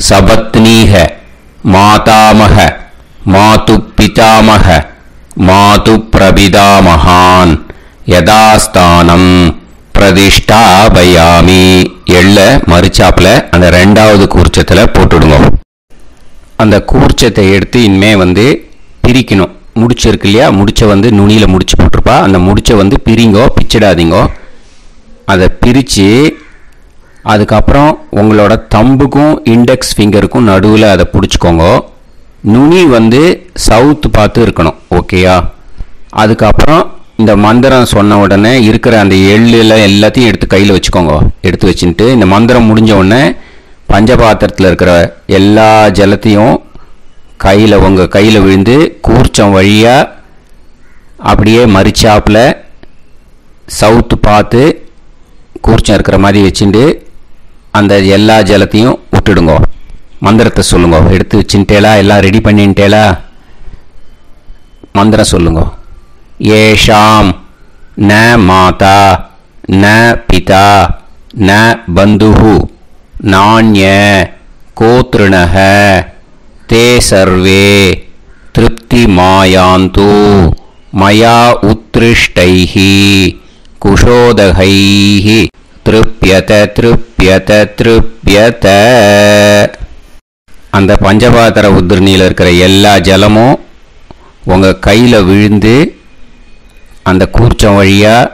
S1: சபத்னீஹ மாதாமஹ மாது பிதாமஹ மாது பிரபிதாமகான் யதாஸ்தானம் பிரதிஷ்டாபயாமி. எள்ள மரிச்சாப்புல அந்த ரெண்டாவது கூர்ச்சத்துல போட்டுடுங்க. அந்த கூர்ச்சத்தை எடுத்து இனிமே பிரிக்கணும். முடிச்சிருக்கு இல்லையா? முடிச்ச நுனியில முடிச்சு போட்டிருப்பா. அந்த முடிச்ச பிரிங்கோ, பிச்சிடாதீங்கோ. அதை பிரித்து அதுக்கப்புறம் உங்களோட தம்புக்கும் இண்டெக்ஸ் ஃபிங்கருக்கும் நடுவில் அதை பிடிச்சிக்கோங்க. நுனி சவுத்து பார்த்து இருக்கணும். ஓகேயா? அதுக்கப்புறம் இந்த மந்திரம் சொன்ன உடனே இருக்கிற அந்த எள்ளில் எல்லாத்தையும் எடுத்து கையில் வச்சுக்கோங்க. எடுத்து வச்சுட்டு இந்த மந்திரம் முடிஞ்ச உடனே பஞ்சபாத்திரத்தில் இருக்கிற எல்லா ஜலத்தையும் உங்கள் கையில் விழுந்து கூர்ச்சம் வழியாக அப்படியே மரிச்சாப்பில் சவுத்து பார்த்து கூர்ச்சம் இருக்கிற மாதிரி வச்சுட்டு அந்த எல்லா ஜலத்தையும் விட்டுடுங்க. மந்திரத்தை சொல்லுங்க. எடுத்து வச்சுட்டேலா? எல்லாம் ரெடி பண்ணிட்டேலா? மந்திரம் சொல்லுங்க. ஏஷாம் ந மாதா ந பிதா ந பந்துஹு நான்ய கோத்ருணஹ தே சர்வே திருப்தி மாயாந்து மயா உத்ருஷ்டைஹி குஷோதகைஹி திருப்யத திருப்யத திருப்யத. அந்த பஞ்சபாத்திர உத்ரணியில் இருக்கிற எல்லா ஜலமும் உங்கள் கையில் விழுந்து அந்த கூர்ச்சம் வழியாக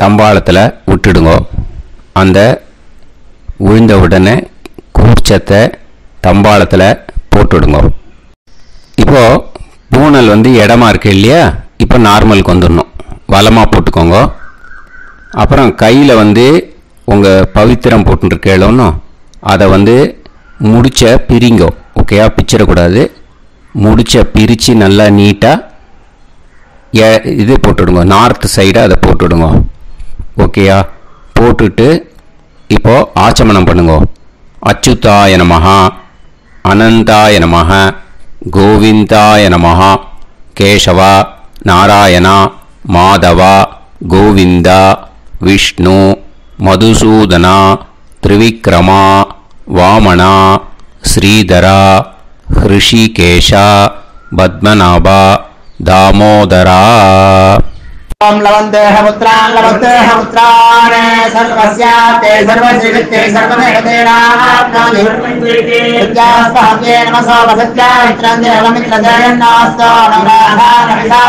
S1: தம்பாளத்தில் விட்டுடுங்க. அந்த விழுந்த உடனே கூர்ச்சத்தை தம்பாளத்தில் போட்டுடுங்க. இப்போது பூனல் இடமா இருக்கு இல்லையா, இப்போ நார்மலுக்கு வந்துடணும். வலமாக போட்டுக்கோங்க. அப்புறம் கையில் உங்கள் பவித்திரம் போட்டுருக்கேளோன்னு அதை முடிச்ச பிரிங்கோ. ஓகேயா, பிச்சிடக்கூடாது. முடிச்ச பிரித்து நல்லா நீட்டாக இது போட்டுடுங்க. நார்த் சைடை அதை போட்டுடுங்க. ஓகேயா, போட்டுட்டு இப்போது ஆச்சமனம் பண்ணுங்க. அச்சுதாய நமஹ, அனந்தாய நமஹ, கோவிந்தாய நமஹ, கேசவா, நாராயணா, மாதவா, கோவிந்தா, விஷ்ணு, மதுசூதனா, திரிவிக்ரமா, வாமனா, ஸ்ரீதரா, ஹிருஷிகேஷா, பத்மநாபா, தாமோதரா.
S2: ओम लवन्तेह पुत्रान् सर्वस्याते सर्वश्रीवित्ते सर्वमेवतेनाप्नोति विद्यास्पहव्ये नमसो वसत्या मित्रं देवमित्रजयन्नास्तो नमराधानमिषा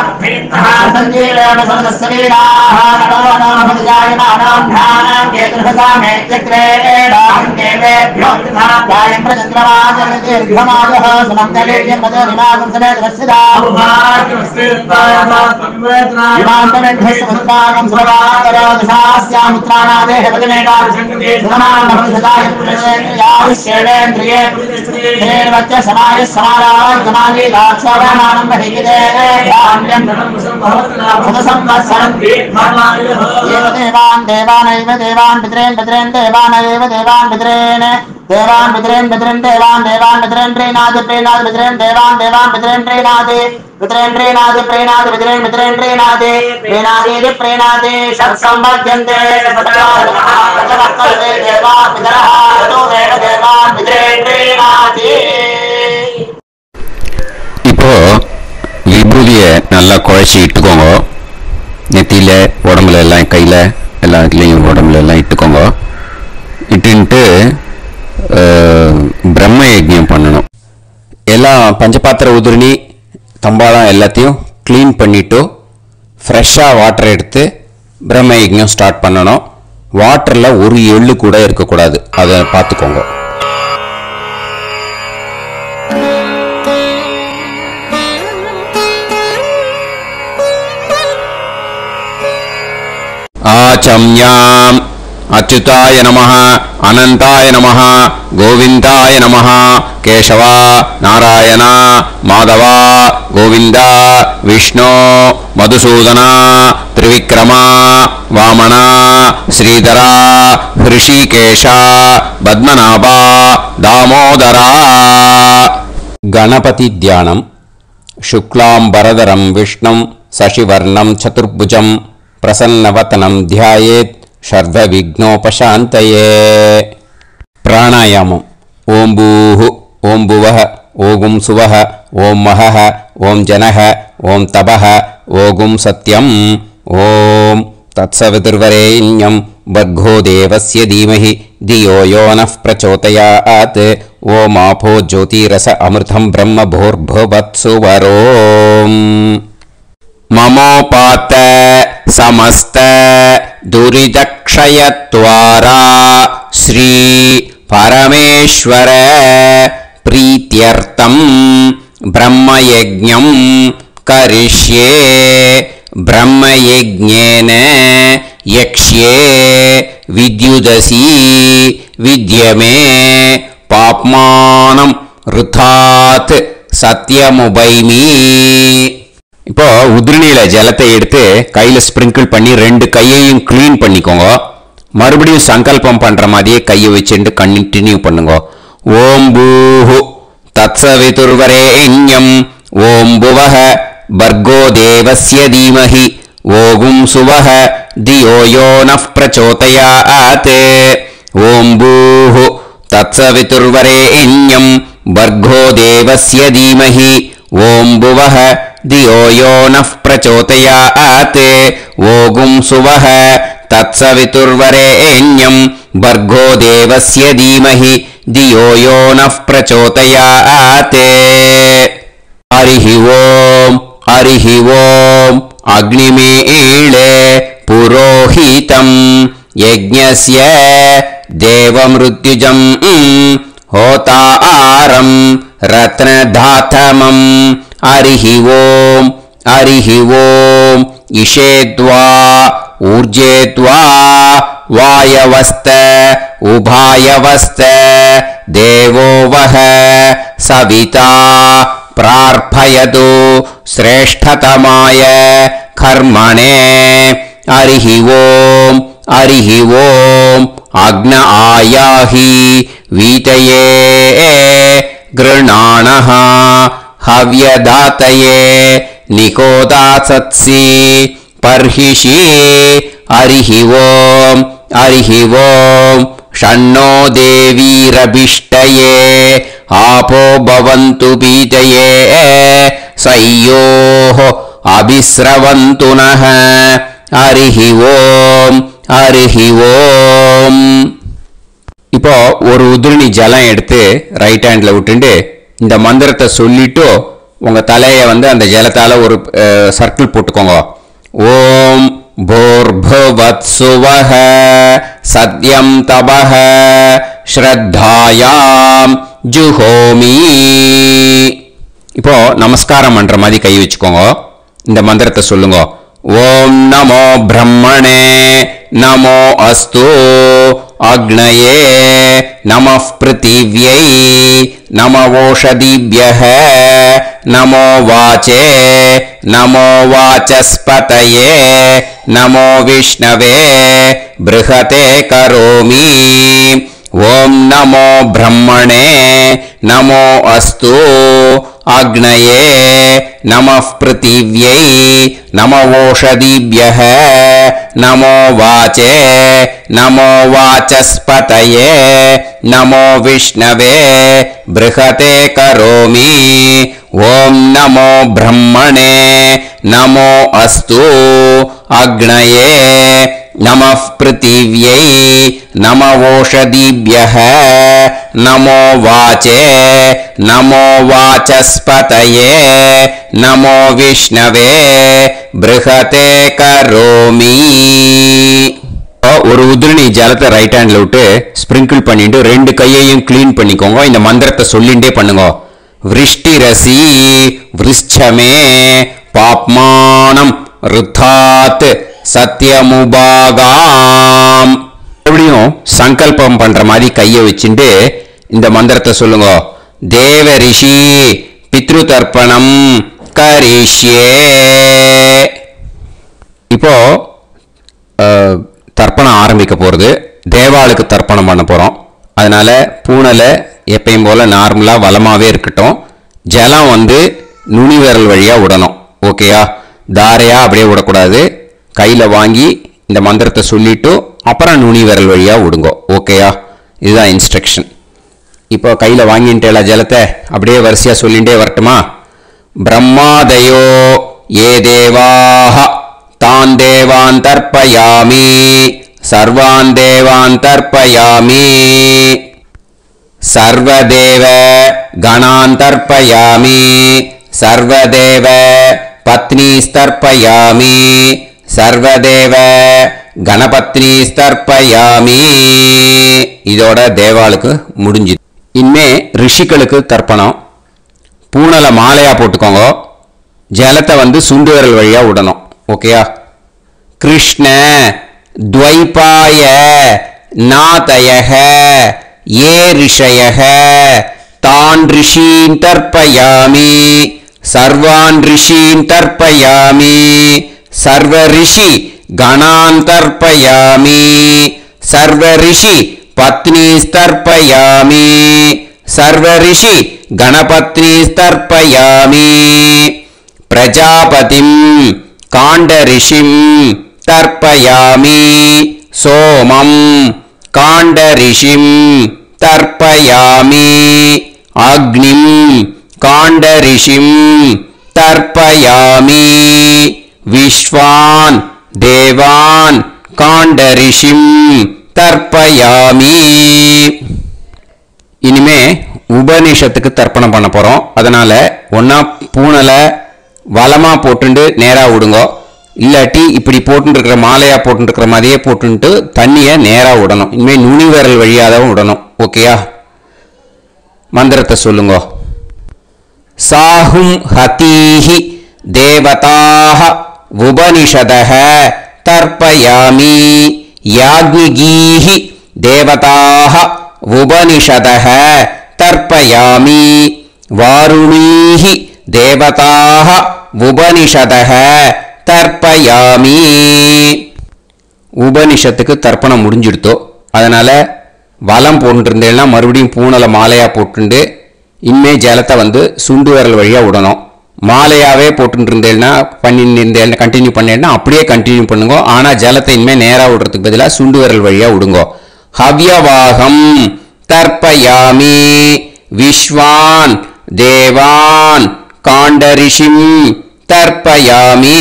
S2: सञ्जीवेन समस्तवीराः नमो नमः जायमानां ध्यानां केतुर्भसामे चक्रे देवेभ्यो गायं प्रचन्द्रमाजलदीर्घमायुः सुमङ्गलीर्यं मदोनिमागं समेतरस्यदा विमान्तमेघस्वस्तागं सर्वान्तरादशास्यामुत्रानादेह वदनेकाशङ्कते समानमभिसदायुष्येवेन्द्रिये देवच्च समायः समाराय समाली दाक्षावानानं बहिगिदे धान्यं सदसंवत्सरं एव देवानैव देवान् पितॄन् पितॄन् देवानैव देवान् पितॄन् देवान् पितॄन् पितॄन् देवान् पितॄन् प्रीणाति प्रीणाति पितॄन् देवान् पितॄन् प्रीणाति पितॄन् प्रीणाति प्रीणाति पितॄन् पितॄन् प्रीणाति प्रीणाति प्रीणाति षट्संवद्यन्ते सदावर्तते देवान् पितरः ततो देव देवान् पितॄन् प्रीणाति.
S1: இப்போ விபூதியை நல்லா குழைச்சி இட்டுக்கோங்க. நெத்தியில், உடம்புல எல்லாம், கையில் எல்லா இடத்துலையும் உடம்புல எல்லாம் இட்டுக்கோங்க. இட்டுன்ட்டு பிரம்ம யஜ்ஞம் பண்ணணும். எல்லாம் பஞ்சபாத்திர உதிரணி தம்பாளம் எல்லாத்தையும் க்ளீன் பண்ணிவிட்டு ஃப்ரெஷ்ஷாக வாட்டர் எடுத்து பிரம்ம யஜ்ஞம் ஸ்டார்ட் பண்ணணும். வாட்டரில் ஒரு எள்ளு கூட இருக்கக்கூடாது, அதை பார்த்துக்கோங்க. ஆச்சம்யாம் அச்சுதாய நமஹ, அனந்தாய நமஹ, கோவிந்தாய நமஹ, கேசவா, நாராயணா, மாதவா, கோவிந்தா, விஷ்ணு, மதுசூதனா, திரிவிக்ரமா, வாமனா, ஸ்ரீதரா, ஹிருஷிகேஷா, பத்மநாபா, தாமோதரா. கணபதி தியானம். சுக்லாம்பரதரம் விஷ்ணும் சசிவர்ணம் சதுர்புஜம் பிரசன்னவதனம் தியாயேத் சர்வ விக்னோபசாந்தயே. பிராணாயாமம். ஓம் பூஹு, ஓம் புவஹ, ஓகும் சுவஹ, ஓம் மஹஹ, ஓம் ஜனஹ, ஓம் தபஹ, ஓகும் சத்யம். ஓம் தத்சவிதுர்வரேண்யம் வர்கோ தேவஸ்ய தீமஹி தியோ யோ நः பிரச்சோதயாத். ஓம் ஆபோ ஜோதிரஸ அமிர்தம் பிரம்ம பூர்புவத்சு வரோம். மமோபாத்த समस्त दुरिदक्षयत्वारा श्री परमेश्वर प्रीत्यर्थं ब्रह्मयज्ञं करिष्ये. ब्रह्मयज्ञेन यक्ष्ये विद्युदसि विद्यमे पाप्मानं ऋथात् सत्यमुपैमि. இப்போ உதிரணியில் ஜலத்தை எடுத்து கையில் ஸ்ப்ரிங்கிள் பண்ணி 2 கையையும் க்ளீன் பண்ணிக்கோங்க. மறுபடியும் சங்கல்பம் பண்ணுற மாதிரியே கையை வச்சுட்டு கண்டினியூ பண்ணுங்க. ஓம் பூஹு தத்சவிதுர்வரேண்யம் ஓம் புவஹ பர்கோ தேவஸ்ய தீமஹி ஓகும் சுவஹ தியோ யோ நः பிரச்சோதயாத். ஓம் பூஹு தத்சவிதுர்வரேண்யம் பர்கோ தேவஸ்ய தீமஹி ஓம் புவஹ தியோ யோ நः பிரச்சோதயாத். ஓகும் சுவஹ தத்சவிதுர்வரேண்யம் பர்கோ தேவஸ்ய தீமஹி தியோ யோ நः பிரச்சோதயாத். हरिः ओम् अग्निमीळे पुरोहितं यज्ञस्य देवमृत्युजं होतारं रत्नधातमं हरिः ओम् इषेद्वा ऊर्जेद्वा वायवस्त उभायवस्त देवो वः सविता प्रार्थयतु श्रेष्ठतमाय कर्मणे हरिः ओम् अग्न आयाहि वीतये गृणाणः हव्यदातये निकोदासत्सि पर्हिषि हरिः ओम् षण्णो देवीरभिष्टये आपो भवन्तु पीतये सयोः अभिस्रवन्तु नः हरिः ओम् இப்போ ஒரு உதிரணி ஜலம் எடுத்து ரைட் ஹேண்ட்ல விட்டுண்டு இந்த மந்திரத்தை சொல்லிட்டு உங்க தலையை அந்த ஜலத்தால ஒரு சர்க்கிள் போட்டுக்கோங்க. ஓம் भूर्भुवत्सुवः सत्यं तपः श्रद्धायां जुहोमि. இப்போ நமஸ்காரம் பண்ற மாதிரி கை வச்சுக்கோங்க. இந்த மந்திரத்தை சொல்லுங்க. ஓம் நமோ பிரம்மணே நமோ அஸ்து அக்னயே நமः பிருத்திவ்யை நமோ ஓஷதிभ्यः நமோ வாச்சே நமோ வாசஸ்பதயே நமோ விஷ்ணவே ப்ருஹதே கரோமி. ஓம் நமோ பிரம்மணே நமோ அஸ்து அக்னயே நமः பிருத்திவ்யை நமோ ஓஷதிभ्यः நமோ வாச்சே நமோ வாசஸ்பதயே நமோ விஷ்ணவே ப்ருஹதே கரோமி. ஓம் நமோ பிரம்மணே நமோ அஸ்து அக்னயே நமः பிருத்திவ்யை நமோ ஓஷதிभ्यः நமோ வாச்சே நமோ வாசஸ்பதயே நமோ விஷ்ணவே ப்ருஹதே கரோமி. ஒரு உதிரணி ஜலத்தை ரைட் ஹேண்ட்ல விட்டு ஸ்பிரிங்கிள் பண்ணிட்டு ரெண்டு கையையும் கிளீன் பண்ணிக்கோங்க. இந்த மந்திரத்தை சொல்லிண்டே பண்ணுங்க. விருஷ்டிரசி விருஷ்சமே பாப்மானம் ருத்தாத் சத்யமுபாகாம். எப்படியும் சங்கல்பம் பண்ற மாதிரி கையை வச்சுட்டு இந்த மந்திரத்தை சொல்லுங்க. தேவ ரிஷி பித்ரு தர்ப்பணம் கரிஷ்யே. இப்போ தர்ப்பணம் ஆரம்பிக்க போறது. தேவாளுக்கு தர்ப்பணம் பண்ண போறோம். அதனால பூனலை எப்பயும் போல நார்மலா வலமாவே இருக்கட்டும். ஜலம் நுனி விரல் வழியா விடணும். ஓகேயா? தாரையா அப்படியே விடக்கூடாது. கையில வாங்கி இந்த மந்திரத்தை சொல்லிட்டு அப்புறம் நுனி விரல் வழியா விடுங்க. ஓகேயா? இதுதான் இன்ஸ்ட்ரக்ஷன். இப்போ கையில வாங்கிட்டேல ஜலத்தை அப்படியே வரிசையா சொல்லிட்டே வரட்டுமா? பிரம்மாதயோ ஏ தேவாஹ தான் தேவான் தர்ப்பயாமி சர்வான் தேவான் தர்ப்பயாமி சர்வதேவ கணான் தர்ப்பயாமி சர்வதேவ பத்னீஸ்தர்ப்பயாமி சர்வதேவ கணபத்னீஸ்தர்ப்பயாமி. இதோட தேவாளுக்கு முடிஞ்சு. இனிமே ரிஷிகளுக்கு தர்ப்பணம். பூனலை மாலையா போட்டுக்கோங்க. ஜலத்தை சுண்டு விரல் வழியா விடணும். ஓகேயா? கிருஷ்ண துவைபாய நாதயஹ ஏ ரிஷயஹ தான் ரிஷீன் தர்ப்பயாமி சர்வான் ரிஷீன் தர்ப்பயாமி சர்வ ரிஷி கணான் தர்ப்பயாமி சர்வ ரிஷி பத்னீஸ்தர்ப்பயாமி சர்வ ரிஷி கணபத்னீஸ்தர்ப்பயாமி பிரஜாபதிம் காண்ட ரிஷிம் தர்ப்பயாமி சோமம் காண்ட ரிஷிம் தர்ப்பயாமி அக்னிம் காண்ட ரிஷிம் தர்ப்பயாமி விஸ்வான் தேவான் காண்ட ரிஷிம் தர்ப்பயாமி. இனிமே உபநேத உபனிஷத்துக்கு தர்ப்பணம் பண்ண போகிறோம். அதனால் ஒன்றா பூனலை வலமாக போட்டுண்டு நேராக விடுங்கோ, இல்லாட்டி இப்படி போட்டுருக்கிற மாலையாக போட்டுருக்கிற மாதிரியே போட்டுன்ட்டு தண்ணியை நேராக விடணும். இனிமேல் நுனி விரல் வழியாக தான் விடணும். ஓகேயா? மந்திரத்தை சொல்லுங்க. சாஹும் ஹதீஹி தேவதாக உபனிஷதஹ தர்ப்பயாமி யாக்ஞிகீஹி தேவதாக உபனிஷதஹ தர்ப்பயாமி வாருணீஹி தேவதாக உபனிஷதஹ தர்ப்பயாமி. உபனிஷத்துக்கு தர்ப்பணம் முடிஞ்சிடுத்தோ, அதனால வலம் போட்டுருந்தேன்னா மறுபடியும் பூனலை மாலையாக போட்டுண்டு இனிமே ஜலத்தை சுண்டு விரல் வழியாக விடணும். மாலையாகவே போட்டுருந்தேன்னா பண்ணிருந்தேன் கண்டினியூ பண்ணேன்னா அப்படியே கண்டினியூ பண்ணுங்க. ஆனால் ஜலத்தை இனிமேல் நேராக விடுறதுக்கு பதிலாக சுண்டு விரல் வழியாக விடுங்கோ. ஹவ்யவாகம் தர்ப்பயாமி விஸ்வான் தேவான் காண்டரிஷிம் தர்ப்பயாமி.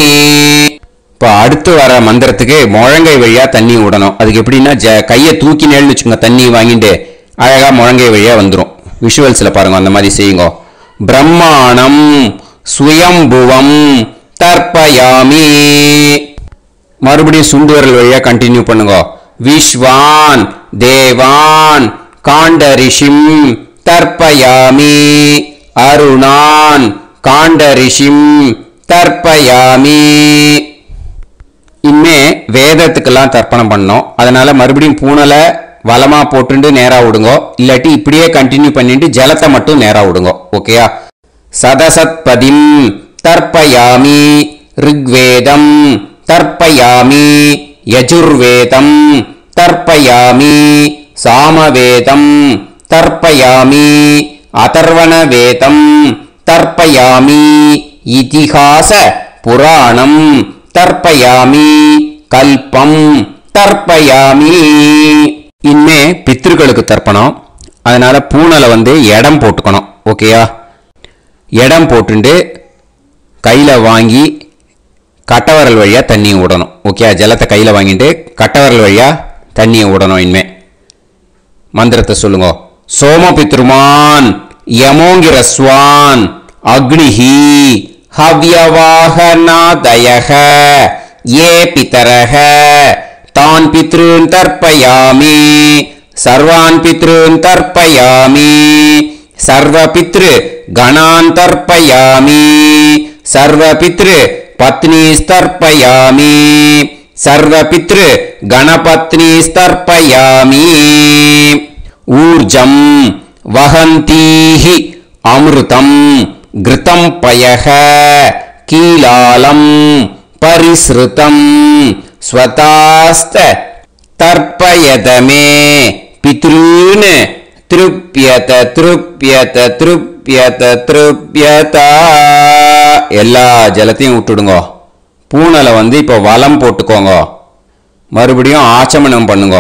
S1: இப்போ அடுத்து வர மந்திரத்துக்கு முழங்கை வழியாக தண்ணி விடணும். அதுக்கு எப்படின்னா கையை தூக்கி நேர்னு வச்சுக்கோங்க, தண்ணி வாங்கிட்டு அழகாக முழங்கை வழியாக வந்துடும். விஷுவல்ஸில் பாருங்க, அந்த மாதிரி செய்யுங்க. பிரம்மாணம் சுயம்புவம் தர்ப்பயாமி. மறுபடியும் சுண்டு விரல் வழியாக கண்டினியூ பண்ணுங்க. விஸ்வான் தேவான் காண்டரிஷிம் தர்ப்பயாமி அருணான் காண்டரிஷிம் தர்ப்பயாமி. இனிமே வேதத்துக்கெல்லாம் தர்ப்பணம் பண்ணோம். அதனால மறுபடியும் பூனலை வலமா போட்டுண்டு நேரா விடுங்க, இல்லாட்டி இப்படியே கண்டினியூ பண்ணிட்டு ஜலத்தை மட்டும் நேரா விடுங்க. ஓகேயா? சதசத்பதிம் தர்ப்பயாமி ரிக்வேதம் தர்ப்பயாமி யஜுர்வேதம் தர்ப்பயாமி சாமவேதம் தர்ப்பயாமி அதர்வணவேதம் தர்ப்பயாமி இதிஹாச புராணம் தர்ப்பயாமி கல்பம் தர்ப்பயாமி. இனிமே பித்ருக்களுக்கு தர்ப்பணம். அதனால பூனலை இடம் போட்டுக்கணும். ஓகேயா? இடம் போட்டுண்டு கையில் வாங்கி கட்டவரல் வழியாக தண்ணியை விடணும். ஓகே? ஜலத்தை கையில் வாங்கிட்டு கட்டவரல் வழியாக தண்ணியை விடணும். இனிமே மந்திரத்தை சொல்லுங்க. சோமபித்ருமான் யமோங்கிரஸ்வான் அக்னிஹி ஹவ்யவாகநாதயஹ ஏ பிதரஹ தான் பித்ருன் தர்ப்பயாமி சர்வான் பித்ருன் தர்ப்பயாமி சர்வ பித்ரு கணான் தர்ப்பயாமி சர்வ பித்ரு பத்னிஸ்தர்ப்பயாமி சர்வ பித்ரு கணபத்னிஸ்தர்ப்பயாமி. ஊர்ஜம் வஹந்தீஹி அமிர்தம் கிருதம் பயஹ கீலாலம் பரிஸ்ருதம் ஸ்வதாஸ்த தர்ப்பயதமே பித்ருன் திருப்யத திருப்யத திருப்யத திருப்யதா. எல்லா ஜலத்தையும் விட்டுடுங்க. பூனலை இப்போ வலம் போட்டுக்கோங்க. மறுபடியும் ஆச்சமனம் பண்ணுங்க.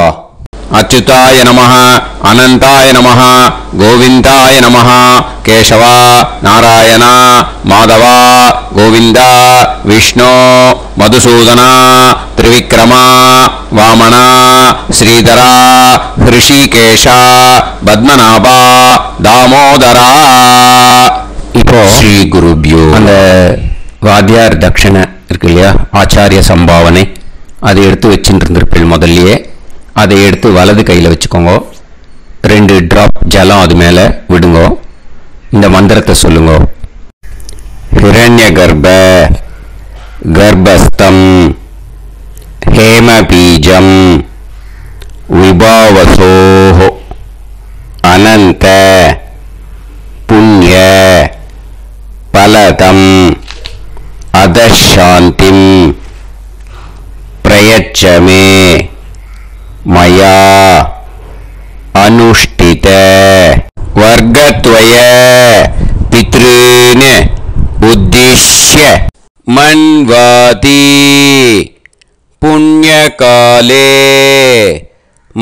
S1: அச்சுதாய நமஹ அனந்தாய நமஹ கோவிந்தாய நமஹ கேசவா நாராயணா மாதவா கோவிந்தா விஷ்ணு மதுசூதனா திரிவிக்ரமா வாமனா ஸ்ரீதரா ஹிருஷிகேஷா பத்மநாபா தாமோதரா. இப்போ ஸ்ரீ குருபியோ அந்த வாத்தியார் தட்சணை இருக்கு இல்லையா, ஆச்சாரிய சம்பாவனை, அதை எடுத்து வச்சுட்டு இருந்திருப்பேன் முதல்லையே. அதை எடுத்து வலது கையில் வச்சுக்கோங்க. 2 டிராப் ஜலம் அது மேலே விடுங்க. இந்த மந்திரத்தை சொல்லுங்க. ஹிரண்ய கர்ப்ப கர்ப்பஸ்தம் ஹேமபீஜம் விபாவசோஹோ அனந்த புண்ணிய பலதம் அதசாந்திம் பிரயச்சமே மயா அனுஷ்டித வர்க்கத்வய பித்ருன் உத்திஷ்ய மன்வாதி புண்ணியகாலே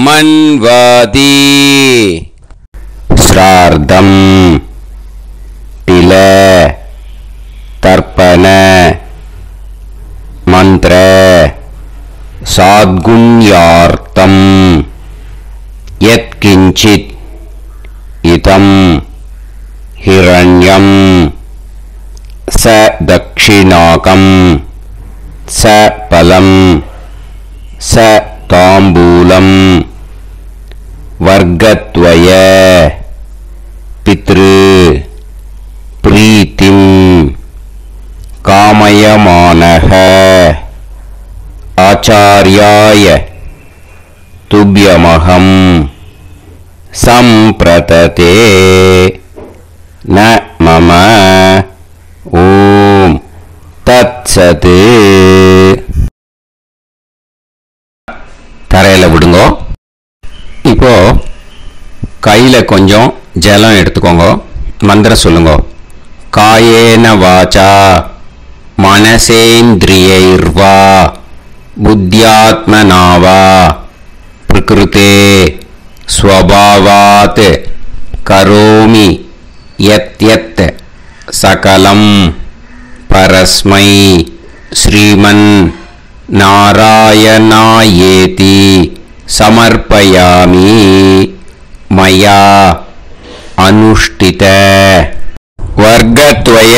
S1: மன்வாதி ஸ்ரார்த்தம் தில தர்ப்பண மந்திர சாத்குண்யார்த்தம் யத்கிஞ்சித் இதம் धान्यं स दक्षिणाकं स फलं स ताम्बूलं वर्गद्वय पितृ प्रीतिं कामयमानः आचार्याय तुभ्यमहं संप्रतते न मम ओम तत्सत् தரையில விடுங்கோ. இப்போ கையில கொஞ்சம் ஜலம் எடுத்துக்கோங்க. மந்திரம் சொல்லுங்க. காயேன வாசா மனசேந்திரியைர்வா புத்தியாத்மனாவா பிரகிருதே ஸ்வபாவாத் கரோமி யத் யத் சகலம் பரஸ்மை ஸ்ரீமன் நாராயணாயேதி சமர்ப்பயாமி மயா அனுஷ்டித வர்கத்வய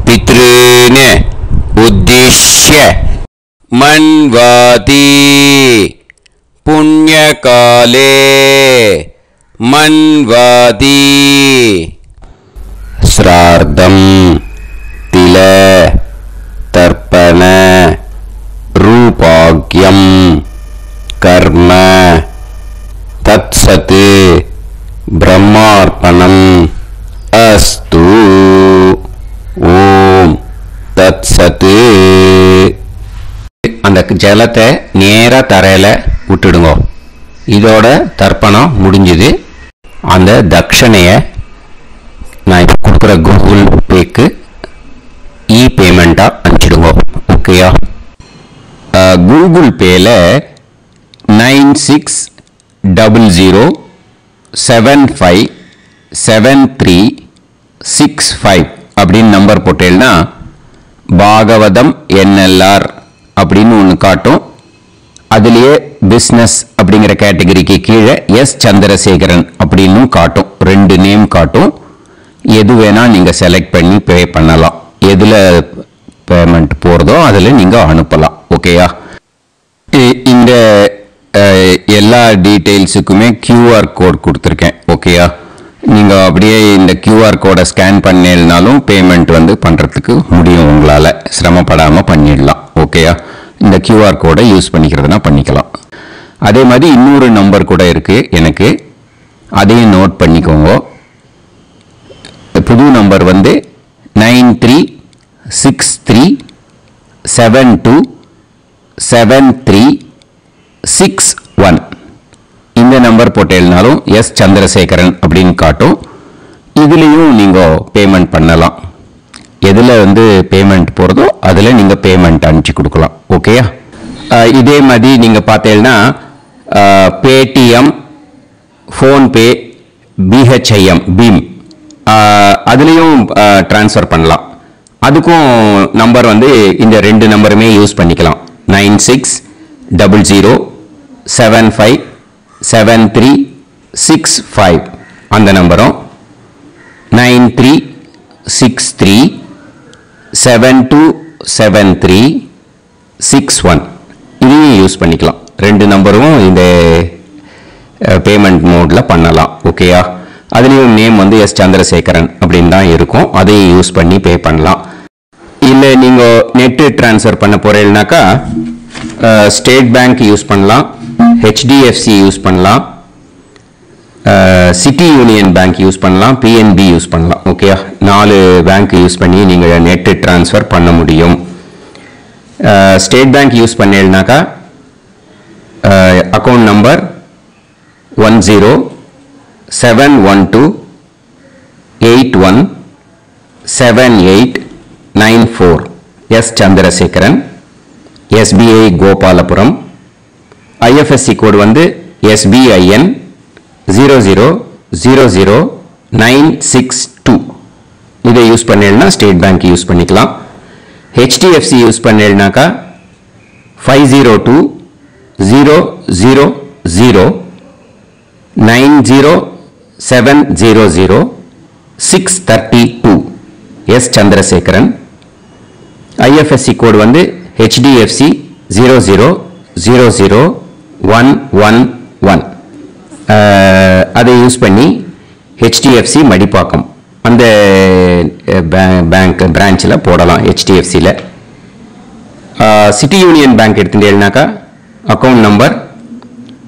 S1: பித்ருன் உத்திஷ்ய மன்வாதி புண்ணியகாலே மன்வாதி ஸ்ரார்த்தம் தில தர்ப்பண ரூபாக்யம் கர்ம தத்சத் பிரம்மார்ப்பணம் அஸ்து ஓம் தத்சத். அந்த ஜலத்தை நேரா தரையில விட்டுடுங்க. இதோட தர்ப்பணம் முடிஞ்சது. அந்த தட்சணைய நான் இப்போ கொடுக்குற கூகுள் பேக்கு இ பேமெண்ட்டாக அனுப்பிச்சிடுங்க. ஓகேயா? கூகுள் பேல 9600757365 அப்படின்னு நம்பர் போட்டேன்னா பாகவதம் என்எல்ஆர் அப்படின்னு ஒன்று காட்டும். அதுலேயே பிஸ்னஸ் அப்படிங்கிற கேட்டகரிக்கு கீழே எஸ் சந்திரசேகரன் அப்படின்னு காட்டும். 2 நேம் காட்டும். எது வேணால் நீங்கள் செலக்ட் பண்ணி பே பண்ணலாம். எதில் பேமெண்ட் போகிறதோ அதில் நீங்கள் அனுப்பலாம். ஓகேயா? இந்த எல்லா டீட்டெயில்ஸுக்குமே கியூஆர் கோட் கொடுத்துருக்கேன். ஓகேயா? நீங்கள் அப்படியே இந்த கியூஆர் கோடை ஸ்கேன் பண்ணினாலும் பேமெண்ட் பண்ணுறதுக்கு முடியும். உங்களால் சிரமப்படாமல் பண்ணிடலாம். ஓகேயா? இந்த கியூஆர் கோடை யூஸ் பண்ணிக்கிறதுனா பண்ணிக்கலாம். அதே மாதிரி இன்னொரு நம்பர் கூட இருக்குது எனக்கு. அதையும் நோட் பண்ணிக்கோங்க. புது நம்பர் 9363727361. இந்த நம்பர் போட்டேன்னாலும் எஸ் சந்திரசேகரன் அப்படின்னு காட்டும். இதுலேயும் நீங்கள் பேமெண்ட் பண்ணலாம். எதில் பேமெண்ட் போகிறதோ அதில் நீங்கள் பேமெண்ட் அனுப்பிச்சி கொடுக்கலாம். ஓகேயா? இதே மாதிரி நீங்கள் பார்த்தீங்கன்னா பேடிஎம், ஃபோன்பே, பிஹெச்ஐஎம், பீம் அதுலேயும் ட்ரான்ஸ்ஃபர் பண்ணலாம். அதுக்கும் நம்பர் இந்த 2 நம்பருமே யூஸ் பண்ணிக்கலாம். 9600757365 அந்த நம்பரும் 9363727361 இதையும் யூஸ் பண்ணிக்கலாம். 2 நம்பரும் இந்த பேமெண்ட் மோடில் பண்ணலாம். ஓகேயா? அதுலேயும் நேம் எஸ் சந்திரசேகரன் அப்படின்னு தான் இருக்கும். அதையும் யூஸ் பண்ணி பே பண்ணலாம். இல்லை நீங்கள் நெட்டு ட்ரான்ஸ்ஃபர் பண்ண போகிறீங்கனாக்கா ஸ்டேட் பேங்க் யூஸ் பண்ணலாம், ஹெச்டிஎஃப்சி யூஸ் பண்ணலாம், சிட்டி யூனியன் பேங்க் யூஸ் பண்ணலாம், பிஎன்பி யூஸ் பண்ணலாம். ஓகேயா? 4 பேங்க் யூஸ் பண்ணி நீங்கள் நெட்டு ட்ரான்ஸ்ஃபர் பண்ண முடியும். ஸ்டேட் பேங்க் யூஸ் பண்ணீங்கனாக்கா account number 10712817894 S Chandrasekaran, SBI Gopalapuram. IFSC code SBIN 0000962. இதை யூஸ் பண்ணீங்கன்னா ஸ்டேட் பேங்க் யூஸ் பண்ணிக்கலாம். ஹெச்டிஎஃப்சி யூஸ் பண்ணீங்கன்னாக்கா 5020090700 632 எஸ் சந்திரசேகரன். ஐஎஃப்எஸ்சி கோடு வந்து HDFC 0000111. அதை யூஸ் பண்ணி HDFC மடிப்பாக்கம் அந்த பேங்க் பிரான்ச்சில் போடலாம். HDFCயில் சிட்டி யூனியன் பேங்க் எடுத்துட்டேன்னாக்கா account number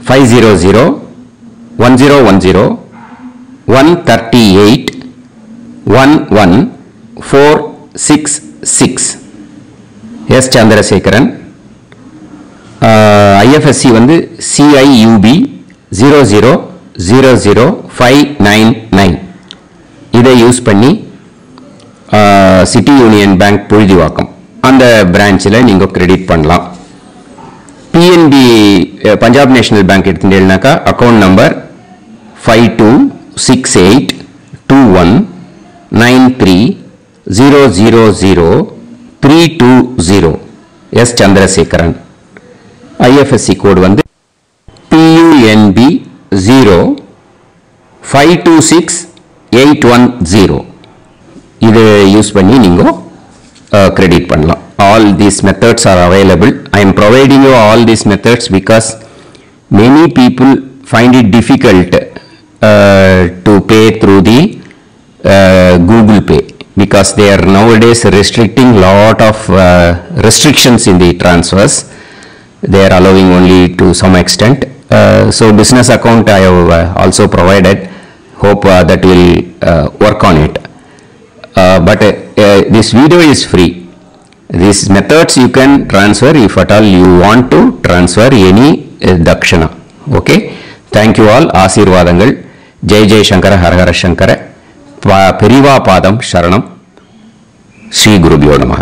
S1: 5001010381146 S Chandrasekaran. IFSC வந்து CIUB 0000599. இதை யூஸ் பண்ணி சிட்டி யூனியன் பேங்க் புழுதிவாக்கம் அந்த பிரான்ச்சில் நீங்கள் கிரெடிட் பண்ணலாம். PNB பஞ்சாப் நேஷனல் பேங்க் எடுத்துட்டேன்னாக்கா account number 52682193000320 S Chandrasekaran. IFSC code வந்து PUNB 0526810. இது யூஸ் பண்ணி நீங்கள் கிரெடிட் பண்ணலாம். All these methods are available. I am providing you all these methods because many people find it difficult to pay through the Google Pay because they are nowadays restricting lot of restrictions in the transfers. They are allowing only to some extent. So business account I have also provided. Hope that will work on it. But this video is free. These methods you can transfer if at all you want to transfer any dakshana. Okay. Thank you all. ஆசீர்வாதங்கள். ஜெய் ஜெய் சங்கர ஹர ஹர சங்கர. பெரிவா பாதம் சரணம். ஸ்ரீ குருபியோ நமஹ.